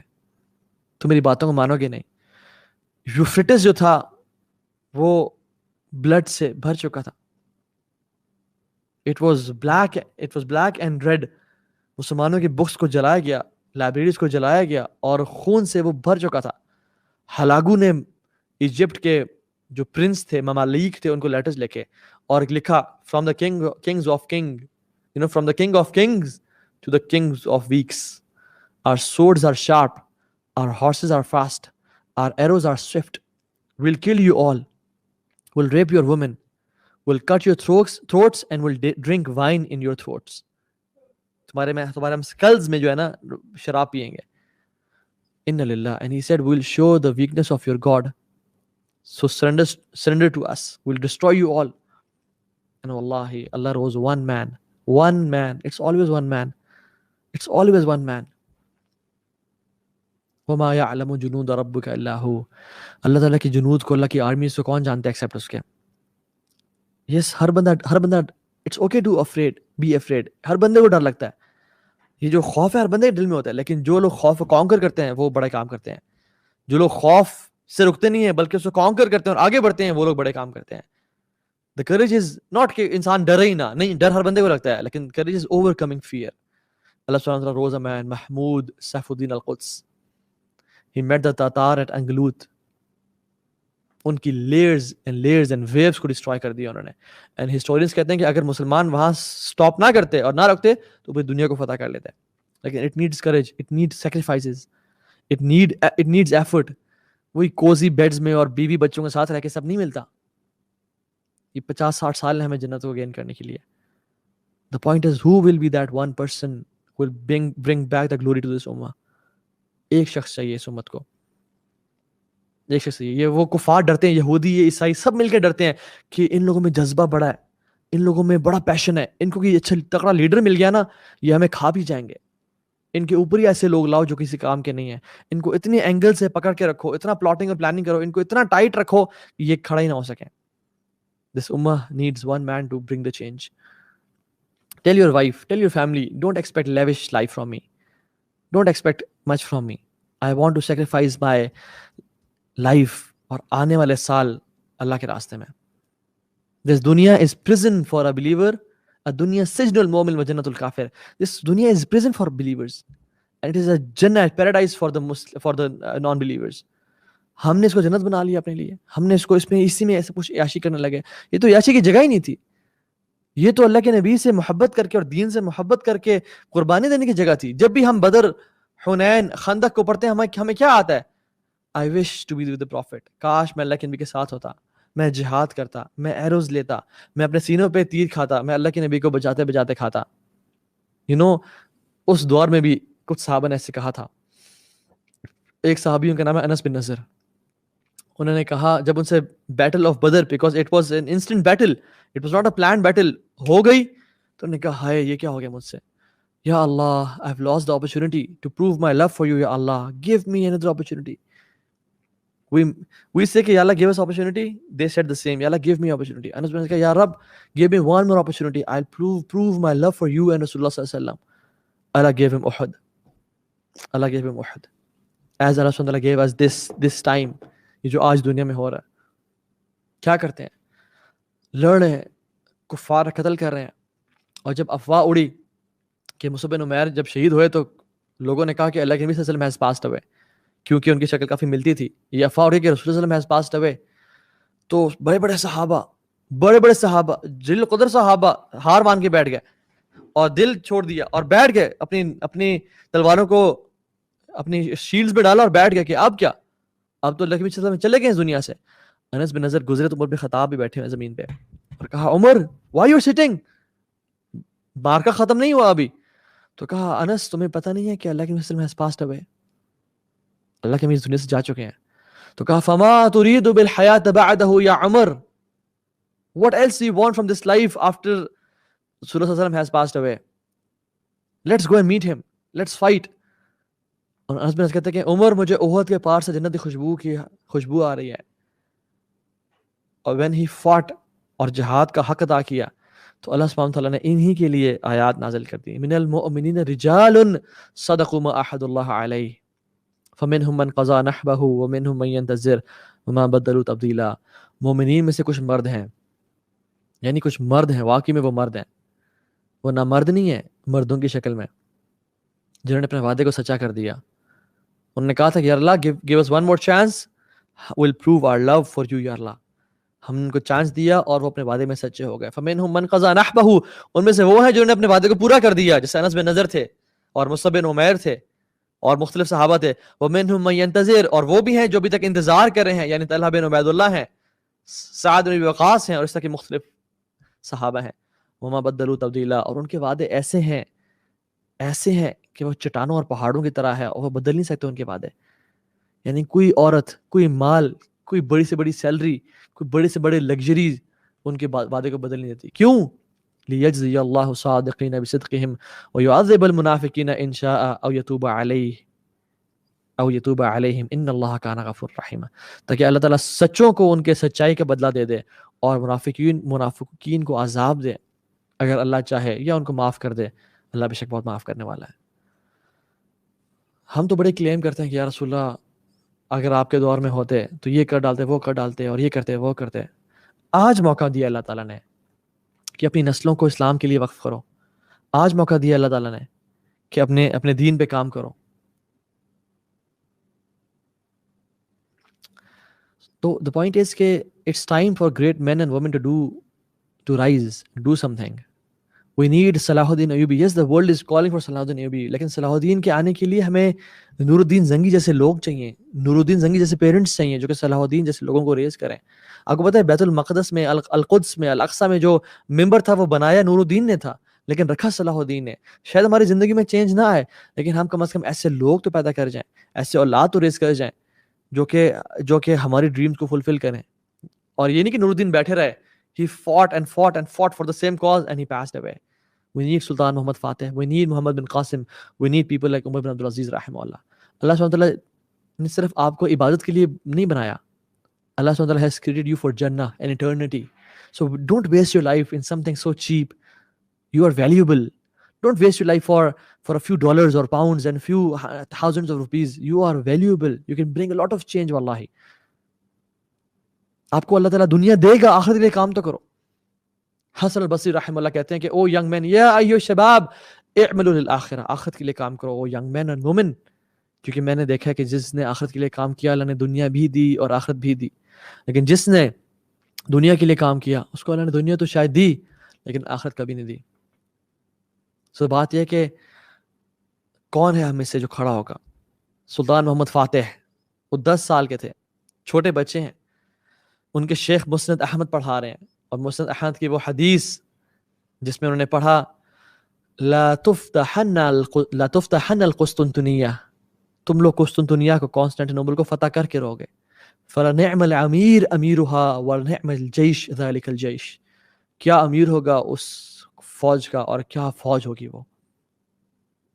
تم میری باتوں کو مانو گے نہیں. یوفریٹس جو تھا وہ بلڈ سے بھر چکا تھا. It was black and red. مسلمانوں کی بکس کو جلایا گیا, لائبریریز کو جلایا گیا, اور خون سے وہ بھر چکا تھا. ہلاگو نے ایجپٹ کے جو پرنس تھے, ممالک تھے, ان کو لیٹرز لکھے اور لکھا from the kings of king, from the king of kings to the kings of weeks. Our swords are sharp, our horses are fast, our arrows are swift. We'll kill you all. We'll rape your women. We'll cut your throats and we'll drink wine in your throats. تمہارے ہم skills میں جو ہے نا شراب پیئیں گے. Inna lillah. And he said, we'll show the weakness of your God. So surrender to us. We'll destroy you all. And wallahi, Allah rose one man. One man. It's always one man. It's always one man. وَمَا يَعْلَمُ جُنُودَ رَبُّكَ إِلَّا هُوَ. اللہ تعالیٰ کی جنود کو، اللہ کی army کو کون جانتا ہے ایکسیپٹ اس کے؟ یس، ہر بندہ it's okay to afraid, be afraid. ہر بندے کو ڈر لگتا ہے. یہ جو خوف ہے ہر بندے کے دل میں ہوتا ہے، لیکن جو لوگ خوف کو کانکر کرتے ہیں وہ بڑے کام کرتے ہیں. جو لوگ خوف سے رکتے نہیں ہیں بلکہ اس کو کانکر کرتے ہیں اور آگے بڑھتے ہیں، وہ لوگ بڑے کام کرتے ہیں. The courage is not کہ انسان ڈرے ہی نہ، نہیں، ڈر ہر بندے کو لگتا ہے، لیکن courage is overcoming fear. اللہ سبحانہ وتعالیٰ rose a man, محمود سیف الدین القدس. He met the Tatar at Anglut. ان کی لیئرز اینڈ ویوز کو ڈسٹرائے کر دیا انہوں نے. اینڈ ہسٹورینس کہتے ہیں کہ اگر مسلمان وہاں سٹاپ نہ کرتے اور نہ رکھتے تو پوری دنیا کو فتح کر لیتے. لیکن it needs courage, it needs sacrifices, it needs effort. وہی کوزی بیڈز میں اور بیوی بچوں کے ساتھ رہ کے سب نہیں ملتا. یہ 50-60 سال ہیں ہمیں جنت کو گین کرنے کے لیے. The point is, who will be that one person who will bring back the glory to this ummah? ایک شخص چاہیے اس امت کو، ایک شخص چاہیے. یہ وہ کفار ڈرتے ہیں، یہودی، یہ عیسائی سب مل کے ڈرتے ہیں کہ ان لوگوں میں جذبہ بڑا ہے، ان لوگوں میں بڑا پیشن ہے، ان کو کوئی اچھا تکڑا لیڈر مل گیا نا، یہ ہمیں کھا بھی جائیں گے. ان کے اوپر ہی ایسے لوگ لاؤ جو کسی کام کے نہیں ہیں. ان کو اتنے اینگل سے پکڑ کے رکھو، اتنا پلاٹنگ اور پلاننگ کرو، ان کو اتنا ٹائٹ رکھو کہ یہ کھڑا ہی نہ ہو سکیں. This ummah needs one man to bring the change. Tell your wife, tell your family, don't expect lavish life from me. Don't expect much from me. I want to sacrifice my life اور آنے والے سال اللہ کے راستے میں. This dunya is prison for a believer. الدنیا سجن المؤمن وجنت الکافر. This dunya is prison for believers and it is a jannah, paradise for the non-believers. ہم نے اس کو جنت بنا لیا اپنے لیے. ہم نے اس کو اسی میں ایسے کچھ عیاشی کرنے لگے. یہ تو عیاشی کی جگہ ہی نہیں تھی. یہ تو اللہ کے نبی سے محبت کر کے اور دین سے محبت کر کے قربانی دینے کی جگہ تھی. جب بھی ہم بدر، حنین، خندق کو پڑھتے ہیں ہمیں کیا آتا ہے؟ I wish to be with the prophet. کاش میں اللہ کے نبی کے ساتھ ہوتا، میں جہاد کرتا، میں ایروز لیتا، میں اپنے سینوں پہ تیر کھاتا، میں اللہ کے نبی کو بجاتے بجاتے کھاتا. اس دور میں بھی کچھ صحابہ نے ایسے کہا تھا. ایک صحابی ان کا نام ہے انس بن نضر. انہوں نے کہا جب ان سے battle of Badr, because it was an instant battle, it was not a planned battle, ہو گئی تو انہوں نے کہا ہائے یہ کیا ہو گیا مجھ سے. یا اللہ، I have lost the opportunity to prove my love for you. Ya Allah, give me another opportunity. We say کہ Ya Allah, give us opportunity. They said the same. Ya Allah, give me opportunity. Anas bin Malik said, Ya Rabb, give me one more opportunity. I'll prove my love for you and Rasulullah sallallahu alaihi wasallam. Allah gave him Uhud. Allah gave him Uhud. As Allah subhanahu wa ta'ala gave us this time. یہ جو آج دنیا میں ہو رہا ہے، کیا کرتے ہیں؟ لڑ رہے ہیں، کفار قتل کر رہے ہیں. اور جب افواہ اڑی کہ مصعب بن عمیر جب شہید ہوئے تو لوگوں نے کہا کہ اللہ کے نبی صلی اللہ علیہ وسلم has passed away، کیونکہ ان کی شکل کافی ملتی تھی. یہ افواہ اڑی کہ رسول اللہ صلی اللہ علیہ وسلم has passed away، تو بڑے بڑے صحابہ جل قدر صحابہ ہار مان کے بیٹھ گئے اور دل چھوڑ دیا اور بیٹھ گئے، اپنی تلواروں کو اپنی شیلڈز پہ ڈالا اور بیٹھ گئے کہ اب کیا، اب تو اللہ کے نبی صلی اللہ علیہ وسلم چلے گئے اس دنیا سے. انس بن نضر گزرے تو عمر بن خطاب بھی بیٹھے ہوئے زمین پہ اور کہا عمر why you are sitting، مارکا ختم نہیں ہوا ابھی. تو کہا انس تمہیں پتہ نہیں ہے کہ اللہ کے نبی صلی اللہ علیہ وسلم has passed away، اللہ کے نبی اس دنیا سے جا چکے ہیں. تو کہا فما تريد بالحیات بعده یا عمر، what else do you want from this life after رسول اللہ صلی اللہ علیہ وسلم has passed away، let's go and meet him, let's fight. اور انس بن نضر کہتے ہیں کہ عمر مجھے احد کے پار سے جنت کی خوشبو آ رہی ہے. اور when he fought اور جہاد کا حق ادا کیا تو اللہ سبحانہ وتعالیٰ نے انہی کے لیے آیات نازل کر دی. من المؤمنین رجال صدقوا ما عاهدوا اللہ علیہ فمنهم من قضى نحبه ومنهم من ينتظر وما بدلوا تبدیلا. مومنین میں سے کچھ مرد ہیں، یعنی کچھ مرد ہیں، واقعی میں وہ مرد ہیں، وہ نہ مرد نہیں ہیں، مردوں کی شکل میں، جنہوں نے اپنے وعدے کو سچا کر دیا. انہوں نے کہا تھا کہ یا اللہ give us one more chance, we'll prove our love for you یا اللہ. ہم نے ان کو چانس دیا اور وہ اپنے وعدے میں سچے ہو گئے. فمنهم من قضى نحبه، ان میں سے وہ ہیں جنہوں نے اپنے وعدے کو پورا کر دیا، جیسے انس بن نضر تھے اور مصعب بن عمیر تھے اور مختلف صحابہ تھے. ومنهم من ينتظر، اور وہ بھی ہیں جو ابھی تک انتظار کر رہے ہیں، یعنی طلحہ بن عبید اللہ ہیں، سعد بن وقاص ہیں اور اس طرح کے مختلف صحابہ ہیں. وما بدلوا تبدیلا، اور ان کے وعدے ایسے ہیں کہ وہ چٹانوں اور پہاڑوں کی طرح ہے اور وہ بدل نہیں سکتے ان کے وعدے. یعنی کوئی عورت، کوئی مال، کوئی بڑی سے بڑی سیلری, کوئی بڑے سے بڑے لگژریز ان کے وعدے کو بدل نہیں دیتی. کیوں؟ لیجزی اللہ صادقین بصدقہم ویعذب المنافقین ان شاء او یتوب علیہم ان اللہ کان غفور رحیم, تاکہ اللہ تعالیٰ سچوں کو ان کے سچائی کا بدلہ دے دے اور منافقین کو عذاب دے اگر اللہ چاہے, یا ان کو معاف کر دے. اللہ بے شک بہت معاف کرنے والا ہے. ہم تو بڑے کلیم کرتے ہیں کہ یا رسول اللہ اگر آپ کے دور میں ہوتے تو یہ کر ڈالتے, وہ کر ڈالتے, اور یہ کرتے, وہ کرتے. آج موقع دیا اللہ تعالیٰ نے کہ اپنی نسلوں کو اسلام کے لیے وقف کرو. آج موقع دیا اللہ تعالیٰ نے کہ اپنے دین پہ کام کرو. تو the point is کہ it's time for great men and women to rise, do something. We need صلاح الدین Ayubi. Yes, the world is calling for صلاح الدین ایوبی, لیکن صلاح الدین کے آنے کے لیے ہمیں نور الدین زنگی جیسے لوگ چاہیے, نور الدین زنگی جیسے پیرنٹس چاہیے جو کہ صلاح الدین جیسے لوگوں کو ریز کریں. آپ کو پتہ ہے بیت المقدس میں, القدس میں, الاقصی میں جو ممبر تھا وہ بنایا نور الدین نے تھا, لیکن رکھا صلاح الدین نے. شاید ہماری زندگی میں چینج نہ آئے, لیکن ہم کم از کم ایسے لوگ تو پیدا کر جائیں, ایسے اولاد تو ریز کر جائیں جو کہ ہماری ڈریمز کو فلفل کریں. اور یہ نہیں کہ نور الدین بیٹھے رہے. He fought and fought and fought for the same cause and he passed away. We need Sultan Muhammad Fateh. We need Muhammad bin Qasim. We need people like Umar bin Abdul Aziz رحمہ اللہ. اللہ سبحانہ وتعالیٰ نے صرف آپ کو عبادت کے لیے نہیں بنایا. اللہ سبحانہ وتعالیٰ has created you for Jannah and eternity. So don't waste your life in something so cheap. You are valuable. Don't waste your life for a few dollars or pounds and few thousands of rupees. You are valuable. You can bring a lot of change wallahi. آپ کو اللہ تعالیٰ دنیا دے گا, آخرت کے لیے کام تو کرو. حسن البصری رحمہ اللہ کہتے ہیں کہ او ینگ مین یا ایھا الشباب اعملوا للآخرہ, آخرت کے لیے کام کرو او ینگ مین اینڈ وومن, کیونکہ میں نے دیکھا کہ جس نے آخرت کے لیے کام کیا اللہ نے دنیا بھی دی اور آخرت بھی دی, لیکن جس نے دنیا کے لیے کام کیا اس کو اللہ نے دنیا تو شاید دی لیکن آخرت کبھی نہیں دی. سو بات یہ ہے کہ کون ہے ہم میں سے جو کھڑا ہوگا. سلطان محمد فاتح, وہ 10 سال کے تھے, چھوٹے بچے ہیں, ان کے شیخ مسند احمد پڑھا رہے ہیں, اور مسند احمد کی وہ حدیث جس میں انہوں نے پڑھا لا تفتحن القسطنطنیہ, تم لوگ قسطنطنیہ کو, کانسٹینٹینوپل کو فتح کر کے رہو گے. فلنعم الامیر امیرها ولنعم الجیش ذلک الجیش, کیا امیر ہوگا اس فوج کا اور کیا فوج ہوگی وہ.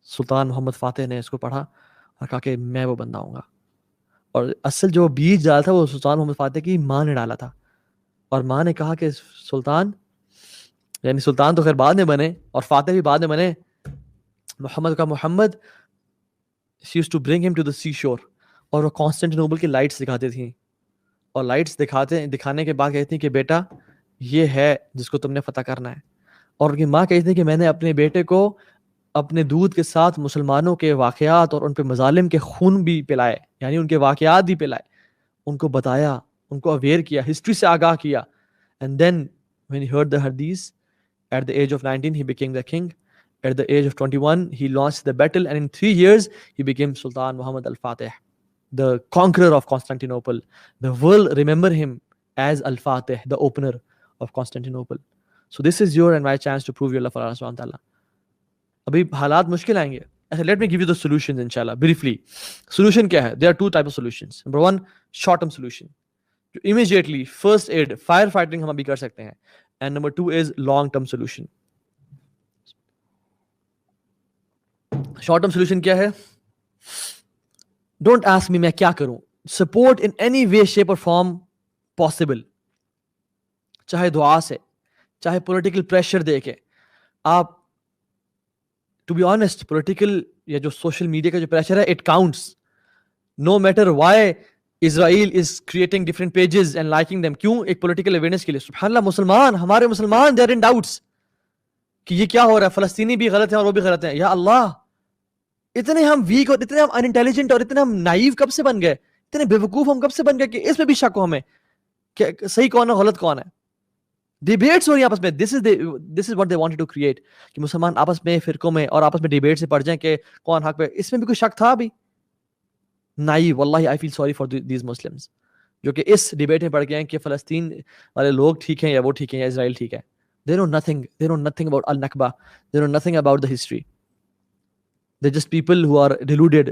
سلطان محمد فاتح نے اس کو پڑھا اور کہا کہ میں وہ بندہ ہوں گا. اور اصل جو بیج ڈالا تھا وہ سلطان محمد فاتح کی ماں نے ڈالا تھا, اور ماں نے کہا کہ سلطان, یعنی سلطان تو خیر بعد میں بنے اور فاتح بھی بعد میں بنے, محمد کا محمد, she used to bring him to the seashore, اور وہ کانسٹینٹینوپل کی لائٹس دکھاتی تھیں, اور لائٹس دکھانے کے بعد کہتی تھیں کہ بیٹا یہ ہے جس کو تم نے فتح کرنا ہے. اور ان کی ماں کہتی تھی کہ میں نے اپنے بیٹے کو اپنے دودھ کے ساتھ مسلمانوں کے واقعات اور ان پہ مظالم کے خون بھی پلائے, یعنی ان کے واقعات بھی پلائے, ان کو بتایا, ان کو اویئر کیا, ہسٹری سے آگاہ کیا. And then when he heard the hadith, at the age of 19 he became the king. At the age of 21 he launched the battle, and in 3 years he became Sultan Muhammad al-Fatih, the conqueror of Constantinople. The world remember him as al-Fatih, the opener of Constantinople. So this is your and my chance to prove your love for Allah subhanahu wa ta'ala. ابھی حالات مشکل آئیں گے. Let me give you the solutions inshallah briefly. Solution کیا ہے؟ There are 2 types of solutions. Number 1, short term solution. Immediately first aid, fire fighting ہم ابھی کر سکتے ہیں. And number 2 is long term solution. Short term solution کیا ہے؟ Don't ask me میں کیا کروں. Support in any way, shape or form possible. چاہے دعا سے, چاہے political pressure دے کے. آپ to be honest, political یا جو سوشل میڈیا کا جو پریشر ہے, it counts. No matter why Israel is creating different pages and liking them. کیوں؟ ایک political awareness کے لیے. سبحان اللہ, مسلمان, ہمارے مسلمان they are in doubts کہ یہ کیا ہو رہا ہے, فلسطینی بھی غلط ہیں اور وہ بھی غلط ہیں. یا اللہ, اتنے ہم ویک اور اتنے ہم انٹیلیجنٹ اور اتنے ہم نائیو کب سے بن گئے, اتنے بیوقوف ہم کب سے بن گئے کہ اس میں بھی شک ہو ہمیں کہ صحیح کون ہے غلط کون ہے. ڈیبیٹس ہو رہی ہیں آپس میں. This is what they wanted to create, کہ مسلمان آپس میں فرقوں میں اور آپس میں ڈیبیٹ سے پڑ جائیں کہ کون حق پہ. اس میں بھی کوئی شک تھا ابھی نہیں. واللہ I feel sorry for these Muslims جو کہ اس ڈیبیٹ میں پڑ گئے ہیں کہ فلسطین والے لوگ ٹھیک ہیں یا وہ ٹھیک ہیں یا اسرائیل ٹھیک ہے. They know nothing about al-Nakba. They know nothing about the history. They're just people who are deluded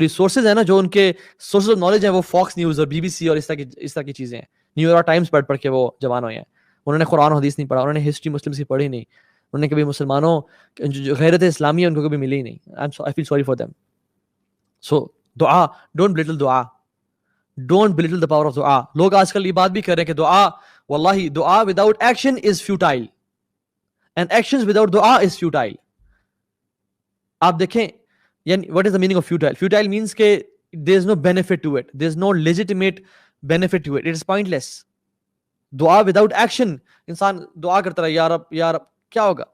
resources ہیں نا, جو ان کے سورسز آف نالج ہیں, وہ فاکس نیوز اور بی بی سی اور اس طرح کی چیزیں ہیں. نیو یارک ٹائمز پڑھ کے وہ جوان ہوئے ہیں. انہوں نے قرآن و حدیث نہیں پڑھا, انہوں نے ہسٹری مسلم سے پڑھی نہیں, انہوں نے کبھی مسلمانوں جو غیرت اسلامی ہے ان کو کبھی ملی ہی نہیں. I feel sorry for them. So دعا, don't belittle دعا, don't belittle the power of دعا. لوگ آج کل یہ بات بھی کر رہے ہیں کہ دعا, واللہ دعا without action is futile and actions without دعا is futile. آپ دیکھیں یعنی what is the meaning of futile? Futile means کہ there is no benefit to it, there is no legitimate benefit to it, it is pointless. دعا without action, انسان دعا کرتا رہا یا رب یا رب, کیا ہوگا؟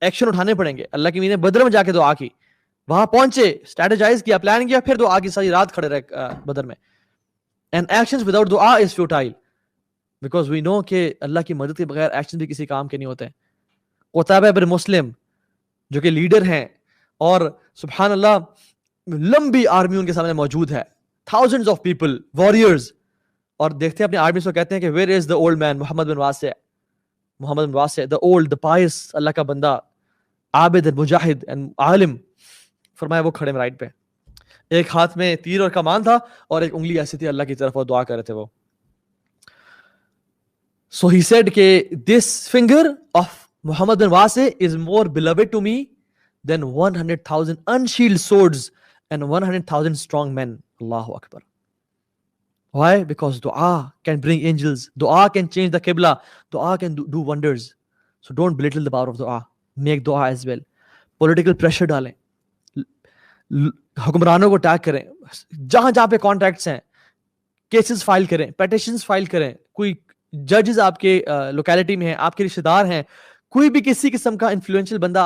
ایکشن اٹھانے پڑیں گے. اللہ کی مین بدر میں جا کے دعا کی, وہاں پہنچے, اسٹریٹجائز کیا, پلان کیا, پھر دعا کی, ساری رات کھڑے رہے بدر میں. اینڈ ایکشنز وداؤٹ دعا از فیوٹائل, بیکاز وی نو کہ اللہ کی مدد کے بغیر ایکشن بھی کسی کام کے نہیں ہوتے. قتیبہ بن مسلم جو کہ لیڈر ہیں, اور سبحان اللہ لمبی آرمی ان کے سامنے موجود ہے, thousands of people, warriors, اور دیکھتے ہیں اپنی آرمی کو, کہتے ہیں کہ where is the old man محمد بن واسع, محمد بن واسع, the old, the pious, اللہ کا بندہ, عابد, مجاہد and عالم. فرمایا وہ کھڑے میں رائٹ پہ, ایک ہاتھ میں تیر اور کمان تھا اور ایک انگلی ایسی تھی اللہ کی طرف, اور دعا کر رہے تھے وہ. So he said کہ this finger of محمد بن واسع is more beloved to me than 100,000 unshielded swords and 100,000 strong men. Allahu Akbar. Why? Because dua can bring angels, dua can change the qibla, dua can do wonders. So don't belittle the power of dua, make dua as well. Political pressure ڈالیں, حکمرانوں کو tag کریں, جہاں جہاں پہ contacts ہیں cases file کریں, پیٹیشنز file کریں, کوئی ججز آپ کے لوکیلٹی میں ہیں, آپ کے رشتہ دار ہیں, کوئی بھی کسی قسم کا انفلوئنشل بندہ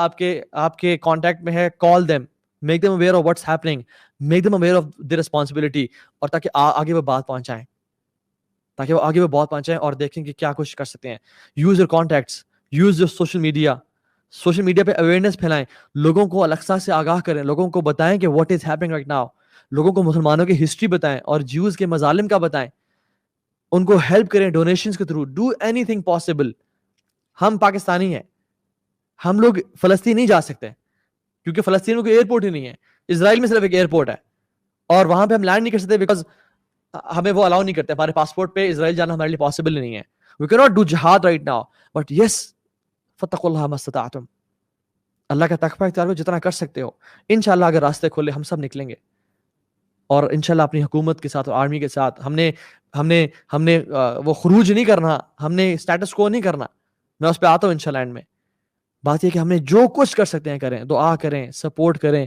آپ کے کانٹیکٹ میں ہے, کال them, make them aware of what's happening, make them aware of their responsibility, اور تاکہ آگے وہ بات پہنچائیں, اور دیکھیں کہ کیا کچھ کر سکتے ہیں. Use your contacts, use your social media پہ اویئرنیس پھیلائیں, لوگوں کو الاقصی سے آگاہ کریں, لوگوں کو بتائیں کہ what is happening right now, لوگوں کو مسلمانوں کی ہسٹری بتائیں اور جیوز کے مظالم کا بتائیں, ان کو ہیلپ کریں ڈونیشنز کے through, do any thing possible. ہم پاکستانی ہیں, ہم لوگ فلسطین نہیں جا سکتے کیونکہ فلسطین میں کوئی ایئرپورٹ ہی نہیں ہے. اسرائیل میں صرف ایک ایئرپورٹ ہے, اور وہاں پہ ہم لینڈ نہیں کر سکتے بیکاز ہمیں وہ الاؤ نہیں کرتے, ہمارے پاسپورٹ پہ اسرائیل جانا ہمارے لیے پاسبل نہیں ہے. وی کین ناٹ ڈو جہاد رائٹ ناؤ, بٹ یس فاتقوا اللہ ما استطعتم, اللہ کا تقوی اختیار کرو جتنا کر سکتے ہو. انشاءاللہ اگر راستے کھولے ہم سب نکلیں گے, اور انشاءاللہ اپنی حکومت کے ساتھ اور آرمی کے ساتھ ہم نے وہ خروج نہیں کرنا, ہم نے اسٹیٹس کو نہیں کرنا. میں اس پہ آتا ہوں انشاءاللہ اینڈ میں. بات یہ کہ ہم نے جو کچھ کر سکتے ہیں کریں, دعا کریں, سپورٹ کریں,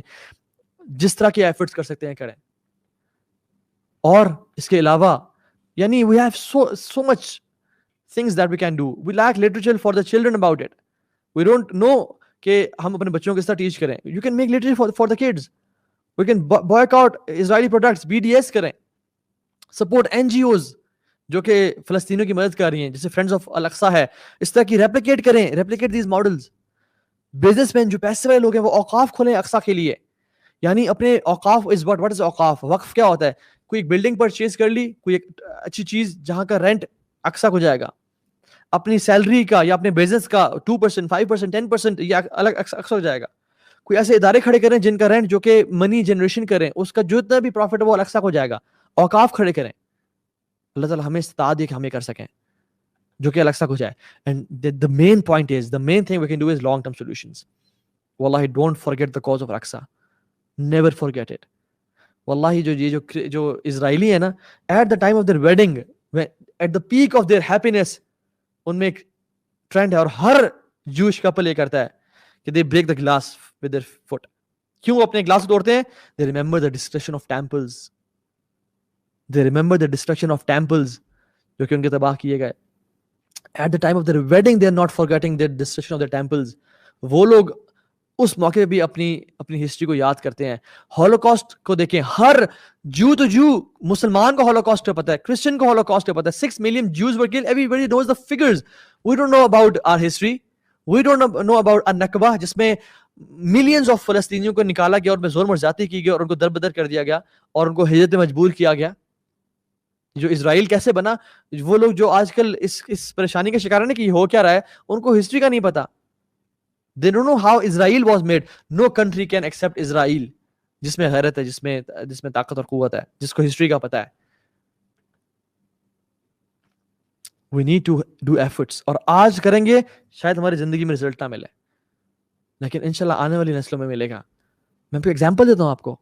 جس طرح کے ایفرٹس کر سکتے ہیں کریں. اور اس کے علاوہ یعنی we have so much things that we can do. We lack literature for the children about it. We don't know کہ ہم اپنے بچوں کو اس طرح ٹیچ کریں. You can make literature for the kids. We can boycott Israeli products, BDS کریں, support NGOs جو کہ فلسطینیوں کی مدد کر رہی ہیں, جیسے فرینڈز آف الاقصی ہے, اس طرح کی ریپلیکیٹ کریں, replicate these models. Business man جو پیسے والے لوگ ہیں وہ اوقاف کھولیں اقصی کے لیے, یعنی اپنے اوقاف از واٹ از اوقاف, وقف کیا ہوتا ہے, کوئی ایک بلڈنگ پرچیز کر لی, کوئی ایک اچھی چیز جہاں کا رینٹ اقصی کو جائے گا, اپنی سیلری کا یا اپنے بزنس کا 2%, 5%, 10% یا الگ اقصی ہو جائے گا. کوئی ایسے ادارے کھڑے کریں جن کا رینٹ جو کہ منی جنریشن کریں, اس کا جو اتنا بھی پروفٹ ہے وہ اقصی کو جائے گا. اوقاف کھڑے کریں. اللہ تعالیٰ ہمیں استطاعت دے کہ ہم یہ کر سکیں جو کہ الاقصی کو جائے. And the main point is, the main thing we can do is long term solutions. Wallahi, don't forget the cause of Al-Aqsa. Never forget it. Wallahi, جو اسرائیلی ہے نا, at the time of their wedding, at the peak of their happiness, ان میں ایک trend ہے, اور ہر جوش کپل یہ کرتا ہے کہ they break the glass with their foot. کیوں اپنے گلاس توڑتے ہیں؟ they remember the destruction of temples. They remember the destruction of temples جو کہ ان کے تباہ کیے گئے. At the time of their wedding they are not forgetting the destruction of the temples. وہ لوگ اس موقع پہ بھی اپنی ہسٹری کو یاد کرتے ہیں. ہولوکاسٹ کو دیکھیں, ہر جو مسلمان کو ہولوکاسٹ پتہ ہے, کرسچن کو ہولوکاسٹ پتہ ہے. 6 million Jews were killed. Everybody knows the figures. We don't know about our history. We don't know about النکبہ جس میں ملینز آف فلسطینیوں کو نکالا گیا اور میں ظلم اور زیادتی کی گئی اور ان کو دربدر کر دیا گیا اور ان کو ہجرت مجبور کیا گیا. جو اسرائیل کیسے بنا, وہ لوگ جو آج کل اس پریشانی کا شکار ہے نا کہ ہو کیا رہا ہے, ان کو ہسٹری کا نہیں پتا. They don't know how Israel was made. No country can accept Israel. جس میں غیرت ہے, جس میں طاقت اور قوت ہے, جس کو ہسٹری کا پتہ ہے. We need to do efforts. اور آج کریں گے شاید ہماری زندگی میں رزلٹ نہ ملے, لیکن انشاءاللہ آنے والی نسلوں میں ملے گا. میں پہ ایگزامپل دیتا ہوں آپ کو.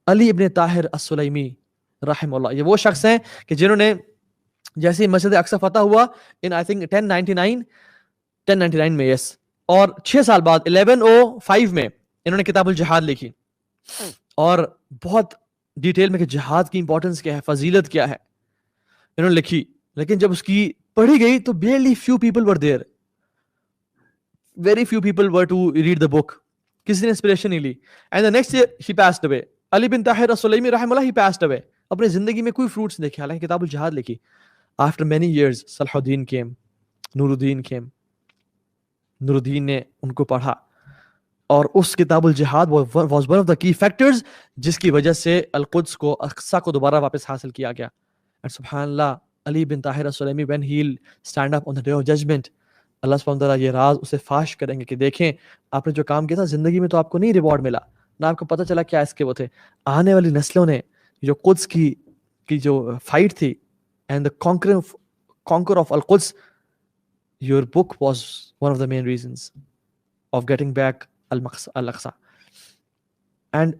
علی ابن طاہر السلیمی رحم اللہ, یہ وہ شخص ہیں کہ جنہوں نے جیسے مسجد اقصی فتح ہوا ان آئی تھنک 1099 میں, یس, اور 6 سال بعد 1105 میں انہوں نے کتاب الجہاد لکھی, اور بہت ڈیٹیل میں کہ جہاد کی امپورٹنس کیا ہے, فضیلت کیا ہے, انہوں نے لکھی. لیکن جب اس کی پڑھی گئی تو barely few people were there, very few people were to read the book. کسی نے انسپریشن نہیں لی. and the next year he passed away. علی بن طاہر السلیمی رحم اللہ, he passed away. اپنی زندگی میں کوئی فروٹس نہیں دیکھے, حالانکہ کتاب الجہاد لکھی. after many years صلاح الدین came, نور الدین نے ان کو پڑھا, اور اس کتاب الجہاد was one of the key factors جس کی وجہ سے القدس کو, اقصی کو دوبارہ واپس حاصل کیا گیا. and سبحان اللہ, علی بن Tahir السلیمی when he'll stand up on the day of judgment, اللہ سبحانہ وتعالیٰ یہ راز اسے فاش کریں گے کہ دیکھیں آپ نے جو کام کیا تھا زندگی میں تو آپ کو نہیں ریوارڈ ملا, نہ آپ کو پتہ چلا کیا اس کے وہ تھے. آنے والی نسلوں نے جو قدس کی جو فائٹ تھی, and the conquer of القدس, your book was one of the main reasons of getting back al-Aqsa. and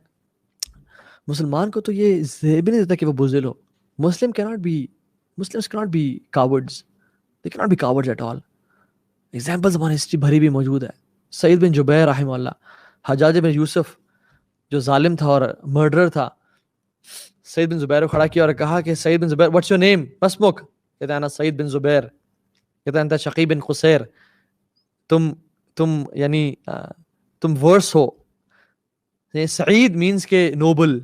مسلمان کو تو یہ زیب نہیں دیتا کہ وہ بزدل ہو. Muslims cannot be cowards. They cannot be cowards at all. Examples ہماری ہسٹری بھری بھی موجود ہے. سعید بن جبیر رحمہ اللہ, حجاج بن یوسف جو ظالم تھا اور مرڈرر تھا, سعید بن زبیر کو کھڑا کیا اور کہا کہ سعید بن زبیر, what's your name, مسمک, کہتا ہے انا سعید بن زبیر, کہتا ہے انت شقی بن قصیر, تم یعنی تم ورس ہو. سعید مینس کے نوبل,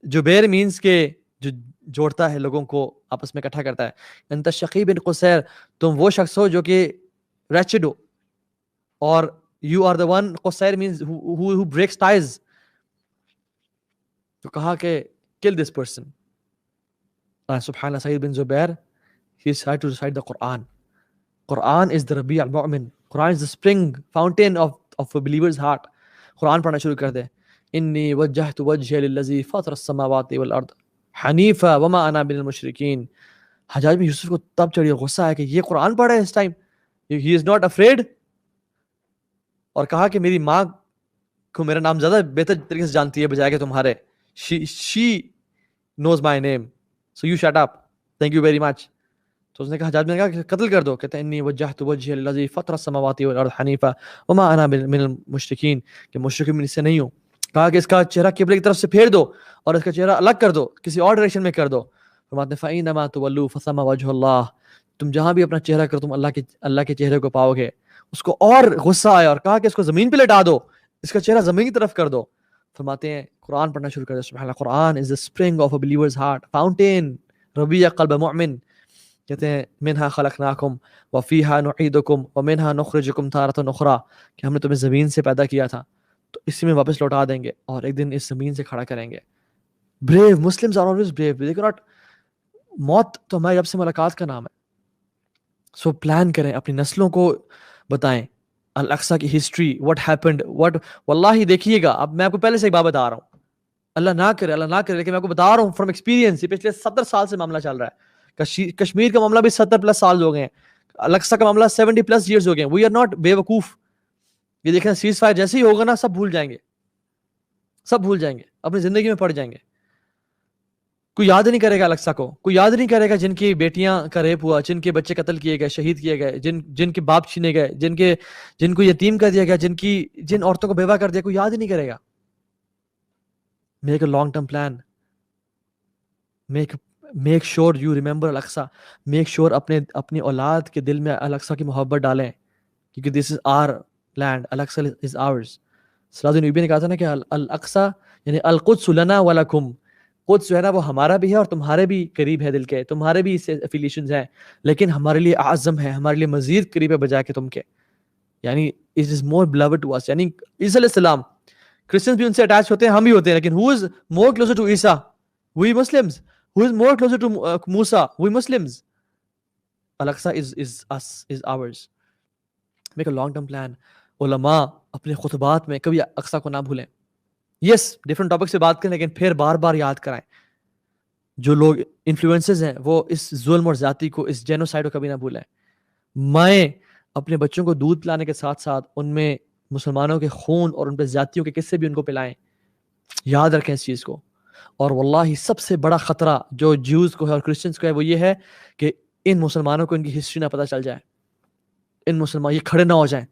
جبیر مینس کے جو جوڑتا ہے لوگوں کو آپس میں اکٹھا کرتا ہے. انت شقی بن قصیر, تم وہ شخص ہو جو کہ wretched ہو, اور you are the one, قصیر means who breaks ties. تو کہا کہ kill this person. سبحان اللہ, سعید بن زبیر, he decided to recite the Quran. Quran is the Rabi' al-Mu'min. Quran is the spring fountain of a believer's heart. قرآن پڑھنا شروع کر دے. انی وجہت وجہی للذی فطر السماوات والارض حنیفا وما انا من المشرکین. حجاج بن یوسف کو تب چڑھی غصہ ہے کہ یہ قرآن پڑھ رہا ہے اس time, he is not afraid, اور کہا کہ میری ماں کو میرا نام زیادہ بہتر طریقے سے جانتی ہے بجائے کہ تمہارے. she knows my name, so you shut up, thank you very much. تو اس نے کہا, حجاج نے کہا کہ قتل کر دو. کہتے ہیں انی وجہت وجہی للذی فطر السماوات والارض حنیفا وما انا من المشرکین, کہ مشرک میں سے نہیں ہوں. کہا کہ اس کا چہرہ قبلے کی طرف سے پھیر دو اور اس کا چہرہ الگ کر دو, کسی اور ڈائریکشن میں کر دو. فرماتے ہیں فَإِنَّمَا تُوَلُّوا فَثَمَّ وَجْهُ اللَّهِ, تم جہاں بھی اپنا چہرہ کرو تم اللہ کے چہرے کو پاؤ گے. اس کو اور غصہ آیا اور کہا کہ اس کو زمین پہ لٹا دو, اس کا چہرہ زمین کی طرف کر دو. فرماتے ہیں قرآن پڑھنا شروع کر دو. سبحان اللہ, قرآن is the spring of a believer's heart, fountain, ربیع قلب مؤمن. کہتے ہیں منہا خلقناکم وفیہا نعیدکم ومنہا نخرجکم تارۃ اخری, کہ ہم نے تمہیں زمین سے پیدا کیا تھا تو اسی میں واپس لوٹا دیں گے اور ایک دن اس زمین سے کھڑا کریں گے. brave Muslims are always brave, they cannot, موت تو ہماری رب سے ملاقات کا نام ہے. سو پلان کریں, اپنی نسلوں کو بتائیں الاقصی کی ہسٹری, what happened, واللہ دیکھیے گا. اب میں آپ کو پہلے سے ایک بات بتا رہا ہوں, اللہ نہ کرے لیکن میں آپ کو بتا رہا ہوں فرام ایکسپیرینس, یہ پچھلے 70 سال سے معاملہ چل رہا ہے. کشمیر کا معاملہ بھی 70+ سال ہو گئے ہیں, الاقصی کا معاملہ 70+ years ہو گئے ہیں. وی آر ناٹ بے وقوف. یہ دیکھیں سیز فائر جیسے ہی ہوگا نا سب بھول جائیں گے, اپنی زندگی میں پڑ جائیں گے. کوئی یاد نہیں کرے گا الاقصی کو, کوئی یاد نہیں کرے گا جن کی بیٹیاں کا ریپ ہوا, جن کے بچے قتل کیے گئے, شہید کیے گئے, جن کے باپ چھینے گئے, جن کو یتیم کر دیا گیا, جن عورتوں کو بیوہ کر دیا, کوئی یاد ہی نہیں کرے گا. Make a long term plan, make sure you remember Al Aqsa, make sure اپنی اولاد کے دل میں الاقصی کی محبت ڈالیں, کیونکہ دس از are land, Al-Aqsa is hours. صلاح الدین ایوبی نے کہا تھا نا کہ الاقصی یعنی القدس لنا ولکم, قدس جو ہے نا وہ ہمارا بھی ہے اور تمہارے بھی قریب ہے دل کے, تمہارے بھی اس سے افیلیشنز ہیں, لیکن ہمارے لیے اعظم ہے, ہمارے لیے مزید قریب ہے بجائے کہ تم کے. یعنی it is more beloved to us. یعنی عیسیٰ علیہ السلام, کرسچنز بھی ان سے اٹیچ ہوتے ہیں, ہم بھی ہوتے ہیں, لیکن who is more closer to Isa? We Muslims. Who is more closer to Musa? We Muslims. Al-Aqsa is us, is ours. Make a long term plan. علماء اپنے خطبات میں کبھی اقصی کو نہ بھولیں. یس ڈفرنٹ ٹاپک سے بات کریں لیکن پھر بار بار یاد کرائیں جو لوگ انفلوئنسز ہیں وہ اس ظلم اور ذاتی کو, اس جینوسائیڈ کو کبھی نہ بھولیں. مائیں اپنے بچوں کو دودھ پلانے کے ساتھ ساتھ ان میں مسلمانوں کے خون اور ان پہ زیادتیوں کے قصے بھی ان کو پلائیں. یاد رکھیں اس چیز کو. اور واللہ سب سے بڑا خطرہ جو جیوز کو ہے اور کرسچنس کو ہے وہ یہ ہے کہ ان مسلمانوں کو ان کی ہسٹری نہ پتہ چل جائے, ان مسلمان یہ کھڑے نہ ہو جائیں,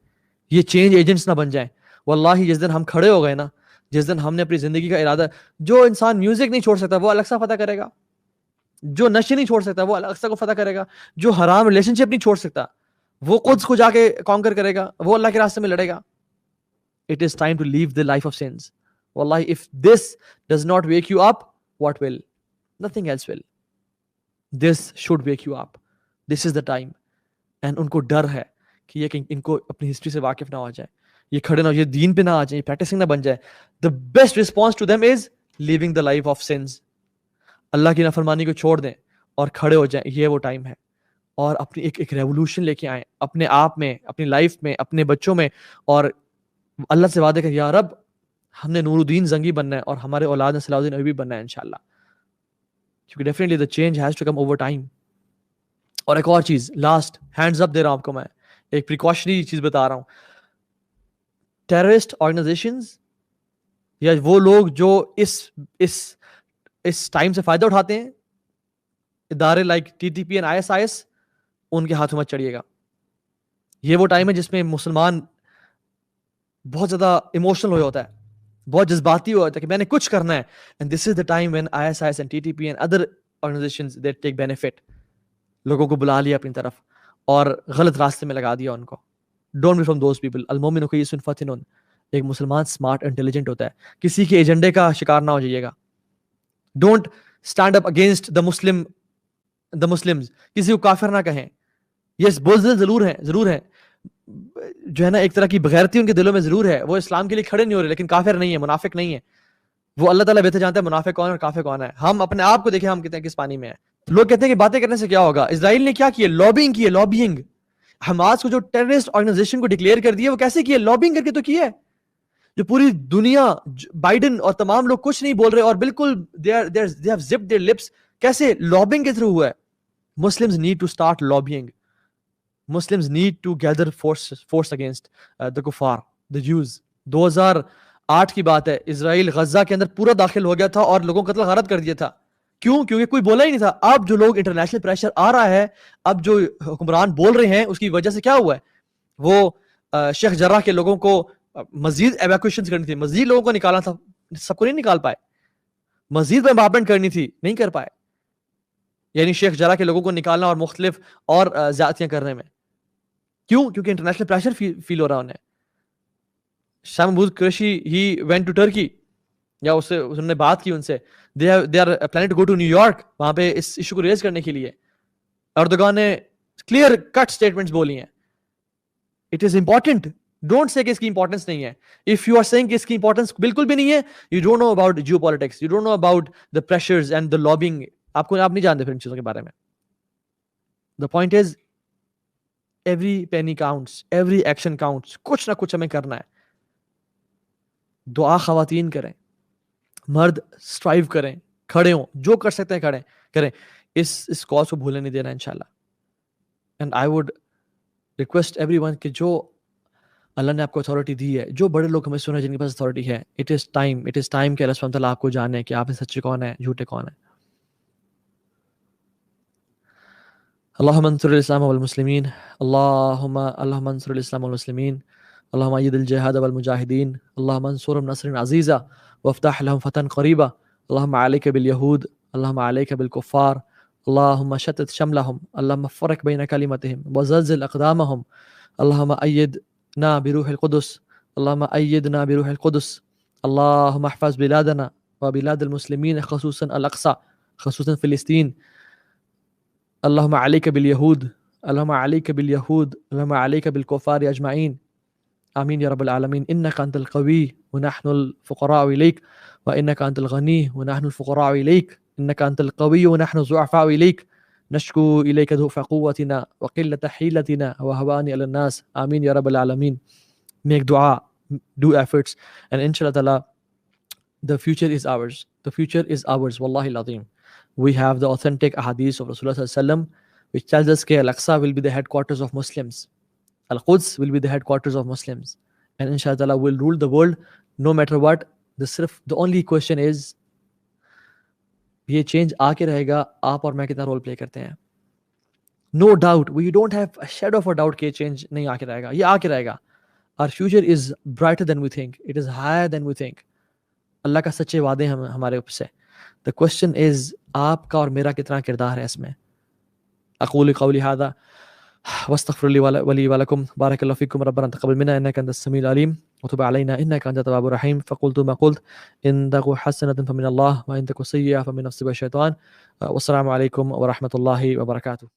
یہ چینج ایجنٹس نہ بن جائیں. واللہ جس دن ہم کھڑے ہو گئے نا, جس دن ہم نے اپنی زندگی کا ارادہ, جو انسان میوزک نہیں چھوڑ سکتا وہ الیکسا فتح کرے گا, جو نشے نہیں چھوڑ سکتا وہ الیکسا کو فتح کرے گا, جو حرام ریلیشن شپ نہیں چھوڑ سکتا وہ قدس کو جا کے کانکر کرے گا, وہ اللہ کے راستے میں لڑے گا. It is time to leave the life of sins. Wallahi, if this does not wake you up, what will? Nothing else will. This should wake you up. This is the time. And ان کو ڈر ہے کہ یہ ان کو اپنی history سے واقف نہ ہو جائے, یہ کھڑے نہ ہو, یہ دین پہ نہ آ جائیں, یہ پریکٹسنگ نہ بن جائے. The best response to them is living the life of sins. اللہ کی نافرمانی کو چھوڑ دیں اور کھڑے ہو جائیں, یہ وہ ٹائم ہے. اور اپنی ایک ریولوشن لے کے آئیں اپنے آپ میں, اپنی لائف میں, اپنے بچوں میں, اور اللہ سے وعدے کہ یا رب ہم نے نور الدین زنگی بننا ہے اور ہمارے اولاد نے صلاح الدین ایوبی بننا ہے انشاءاللہ, کیونکہ definitely the change has to come over time. اور ایک اور چیز لاسٹ ہینڈز اپ دے رہا ہوں آپ کو, میں ایک پریکاشنری چیز بتا رہا ہوں. ٹیررسٹ آرگنائزیشنز یا وہ لوگ جو اس ٹائم سے فائدہ اٹھاتے ہیں, ادارے لائک TTP اینڈ ISIS, ان کے ہاتھوں میں چڑھیے گا. یہ وہ ٹائم ہے جس میں مسلمان بہت زیادہ ایموشنل ہو ہوتا ہے, بہت جذباتی ہو ہوتا ہے کہ میں نے کچھ کرنا ہے. And this is the time when ISIS and TTP and other organizations they take benefit. لوگوں کو بلا لیا اپنی طرف اور غلط راستے میں لگا دیا ان کو. Don't be from those people. المومن قیس فتن. ایک مسلمان اسمارٹ انٹیلیجنٹ ہوتا ہے, کسی کے ایجنڈے کا شکار نہ ہو جائیے گا. Don't stand up against the Muslims. کسی کو کافر نہ کہیں. یس بزدل ضرور ہیں جو ہے نا, ایک طرح کی بغیرتی ان کے دلوں میں ضرور ہے, وہ اسلام کے لیے کھڑے نہیں ہو رہے لیکن کافر نہیں ہے, منافق نہیں ہے. وہ اللہ تعالیٰ بہتر جانتا ہے منافق کون ہے اور کافر کون ہے. ہم اپنے آپ کو دیکھیں ہم کتنے کس پانی میں ہیں. لوگ کہتے ہیں کہ باتیں کرنے سے کیا ہوگا. اسرائیل نے کیا کیا, لابنگ کی ہے, لابنگ. حماس کو جو ٹیررسٹ آرگنائزیشن کو ڈکلیئر کر دیا وہ کیسے کیا, لابنگ کر کے تو کیا ہے. جو پوری دنیا, بائیڈن اور تمام لوگ کچھ نہیں بول رہے اور بالکل they have zipped their lips, کیسے لابنگ کے تھرو ہوا ہے. Muslims need to start lobbying. Muslims need to gather force against the kuffar, the Jews. 2008 کی بات ہے, اسرائیل غزہ کے اندر پورا داخل ہو گیا تھا اور لوگوں کو قتل غارت کر دیا تھا. کیوں؟ کیونکہ کوئی بولا ہی نہیں تھا. اب جو لوگ انٹرنیشنل پریشر آ رہا ہے, اب جو حکمران بول رہے ہیں, اس کی وجہ سے کیا ہوا ہے, وہ شیخ جراح کے لوگوں کو مزید ایویکویشن کرنی تھی, مزید لوگوں کو نکالنا تھا, سب کو نہیں نکال پائے. مزید امپاورمنٹ کرنی تھی, نہیں کر پائے. یعنی شیخ جراح کے لوگوں کو نکالنا اور مختلف اور زیادتیاں کرنے میں. کیوں؟ کیونکہ انٹرنیشنل پریشر فیل ہو رہا انہیں. Shah Mahmood Qureshi he went to Turkey, یا اس سے انہوں نے بات کی ان سے, they are planning to go to New York, وہاں پہ اس ایشو کو ریز کرنے کے لیے. اردوغان نے کلیئر کٹ سٹیٹمنٹس بولی ہیں. It is important, don't say کہ اس کی امپورٹنس نہیں ہے. اف یو آر سیئنگ کہ اس کی امپورٹنس بالکل بھی نہیں ہے, you don't know about geopolitics, you don't know about the pressures and the lobbying. آپ نہیں جانتے پھر ان چیزوں کے بارے میں. The point is every penny counts, every action counts. کچھ نہ کچھ ہمیں کرنا ہے. دعا خواتین کریں, مرد اسٹرائیو کریں, کھڑے ہوں, جو کر سکتے ہیں کھڑے کریں. اس کاز کو بھولنے نہیں دینا انشاءاللہ. And I would request every one کہ جو اللہ نے آپ کو اتھارٹی دی ہے, جو بڑے لوگ ہمیں سنا جن کے پاس اتھارٹی ہے, اٹ از ٹائم کہ اللہ سبحانہ وتعالیٰ آپ کو جانے کہ آپ سچے کون ہیں, جھوٹے کون ہیں. اللهم انصر الاسلام والمسلمين, اللهم انصر الاسلام والمسلمين, اللهم ايد الجهاد والمجاهدين, اللهم انصرهم نصرا عزيزا وافتح لهم فتحا قريبا. اللهم عليك باليهود, اللهم عليك بالكفار, اللهم شتت شملهم, اللهم فرق بين كلمتهم وزلزل اقدامهم. اللهم ايدنا بروح القدس, اللهم ايدنا بروح القدس. اللهم احفظ بلادنا وبلاد المسلمين, خصوصا الاقصى, خصوصا فلسطين. اللهم عليك باليهود, اللهم عليك باليهود, اللهم عليك بالكفار أجمعين. آمين يا رب العالمين. إنك أنت القوي ونحن الفقراء إليك, وإنك أنت الغني ونحن الفقراء إليك. إنك أنت القوي ونحن الضعفاء إليك. نشكو إليك ضعف قوتنا وقلة حيلتنا وهوان على الناس. آمين يا رب العالمين. Make dua, do efforts, and inshallah ta'ala The future is ours. The future is ours. Wallahi al-azim. We have the authentic ahadith of Rasulullah sallallahu alaihi wasallam, which tells us that Al-Aqsa will be the headquarters of Muslims. Al-Quds will be the headquarters of Muslims. And inshallah will rule the world no matter what. The only question is, یہ change آ کے رہے گا, آپ اور میں کتنا role play کرتے ہیں. No doubt, we don't have a shadow of a doubt کہ یہ چینج نہیں آ کے رہے گا, یہ آ کے رہے گا. Our future is brighter than we think. It is higher than we think. اللہ کا سچے وعدے ہیں ہمارے اوپر سے. The question is, آپ کا اور میرا کتنا کردار ہے اس میں. اقول قولی هذا واستغفر لي ولي ولكم. بارك الله فيكم. ربنا تقبل منا انك انت السميع العليم وتب علينا انك انت التواب الرحيم. فقلت ما قلت, ان تك حسنة فمن الله وان تك سيئة فمن نفسك والشيطان. والسلام عليكم ورحمة الله وبركاته.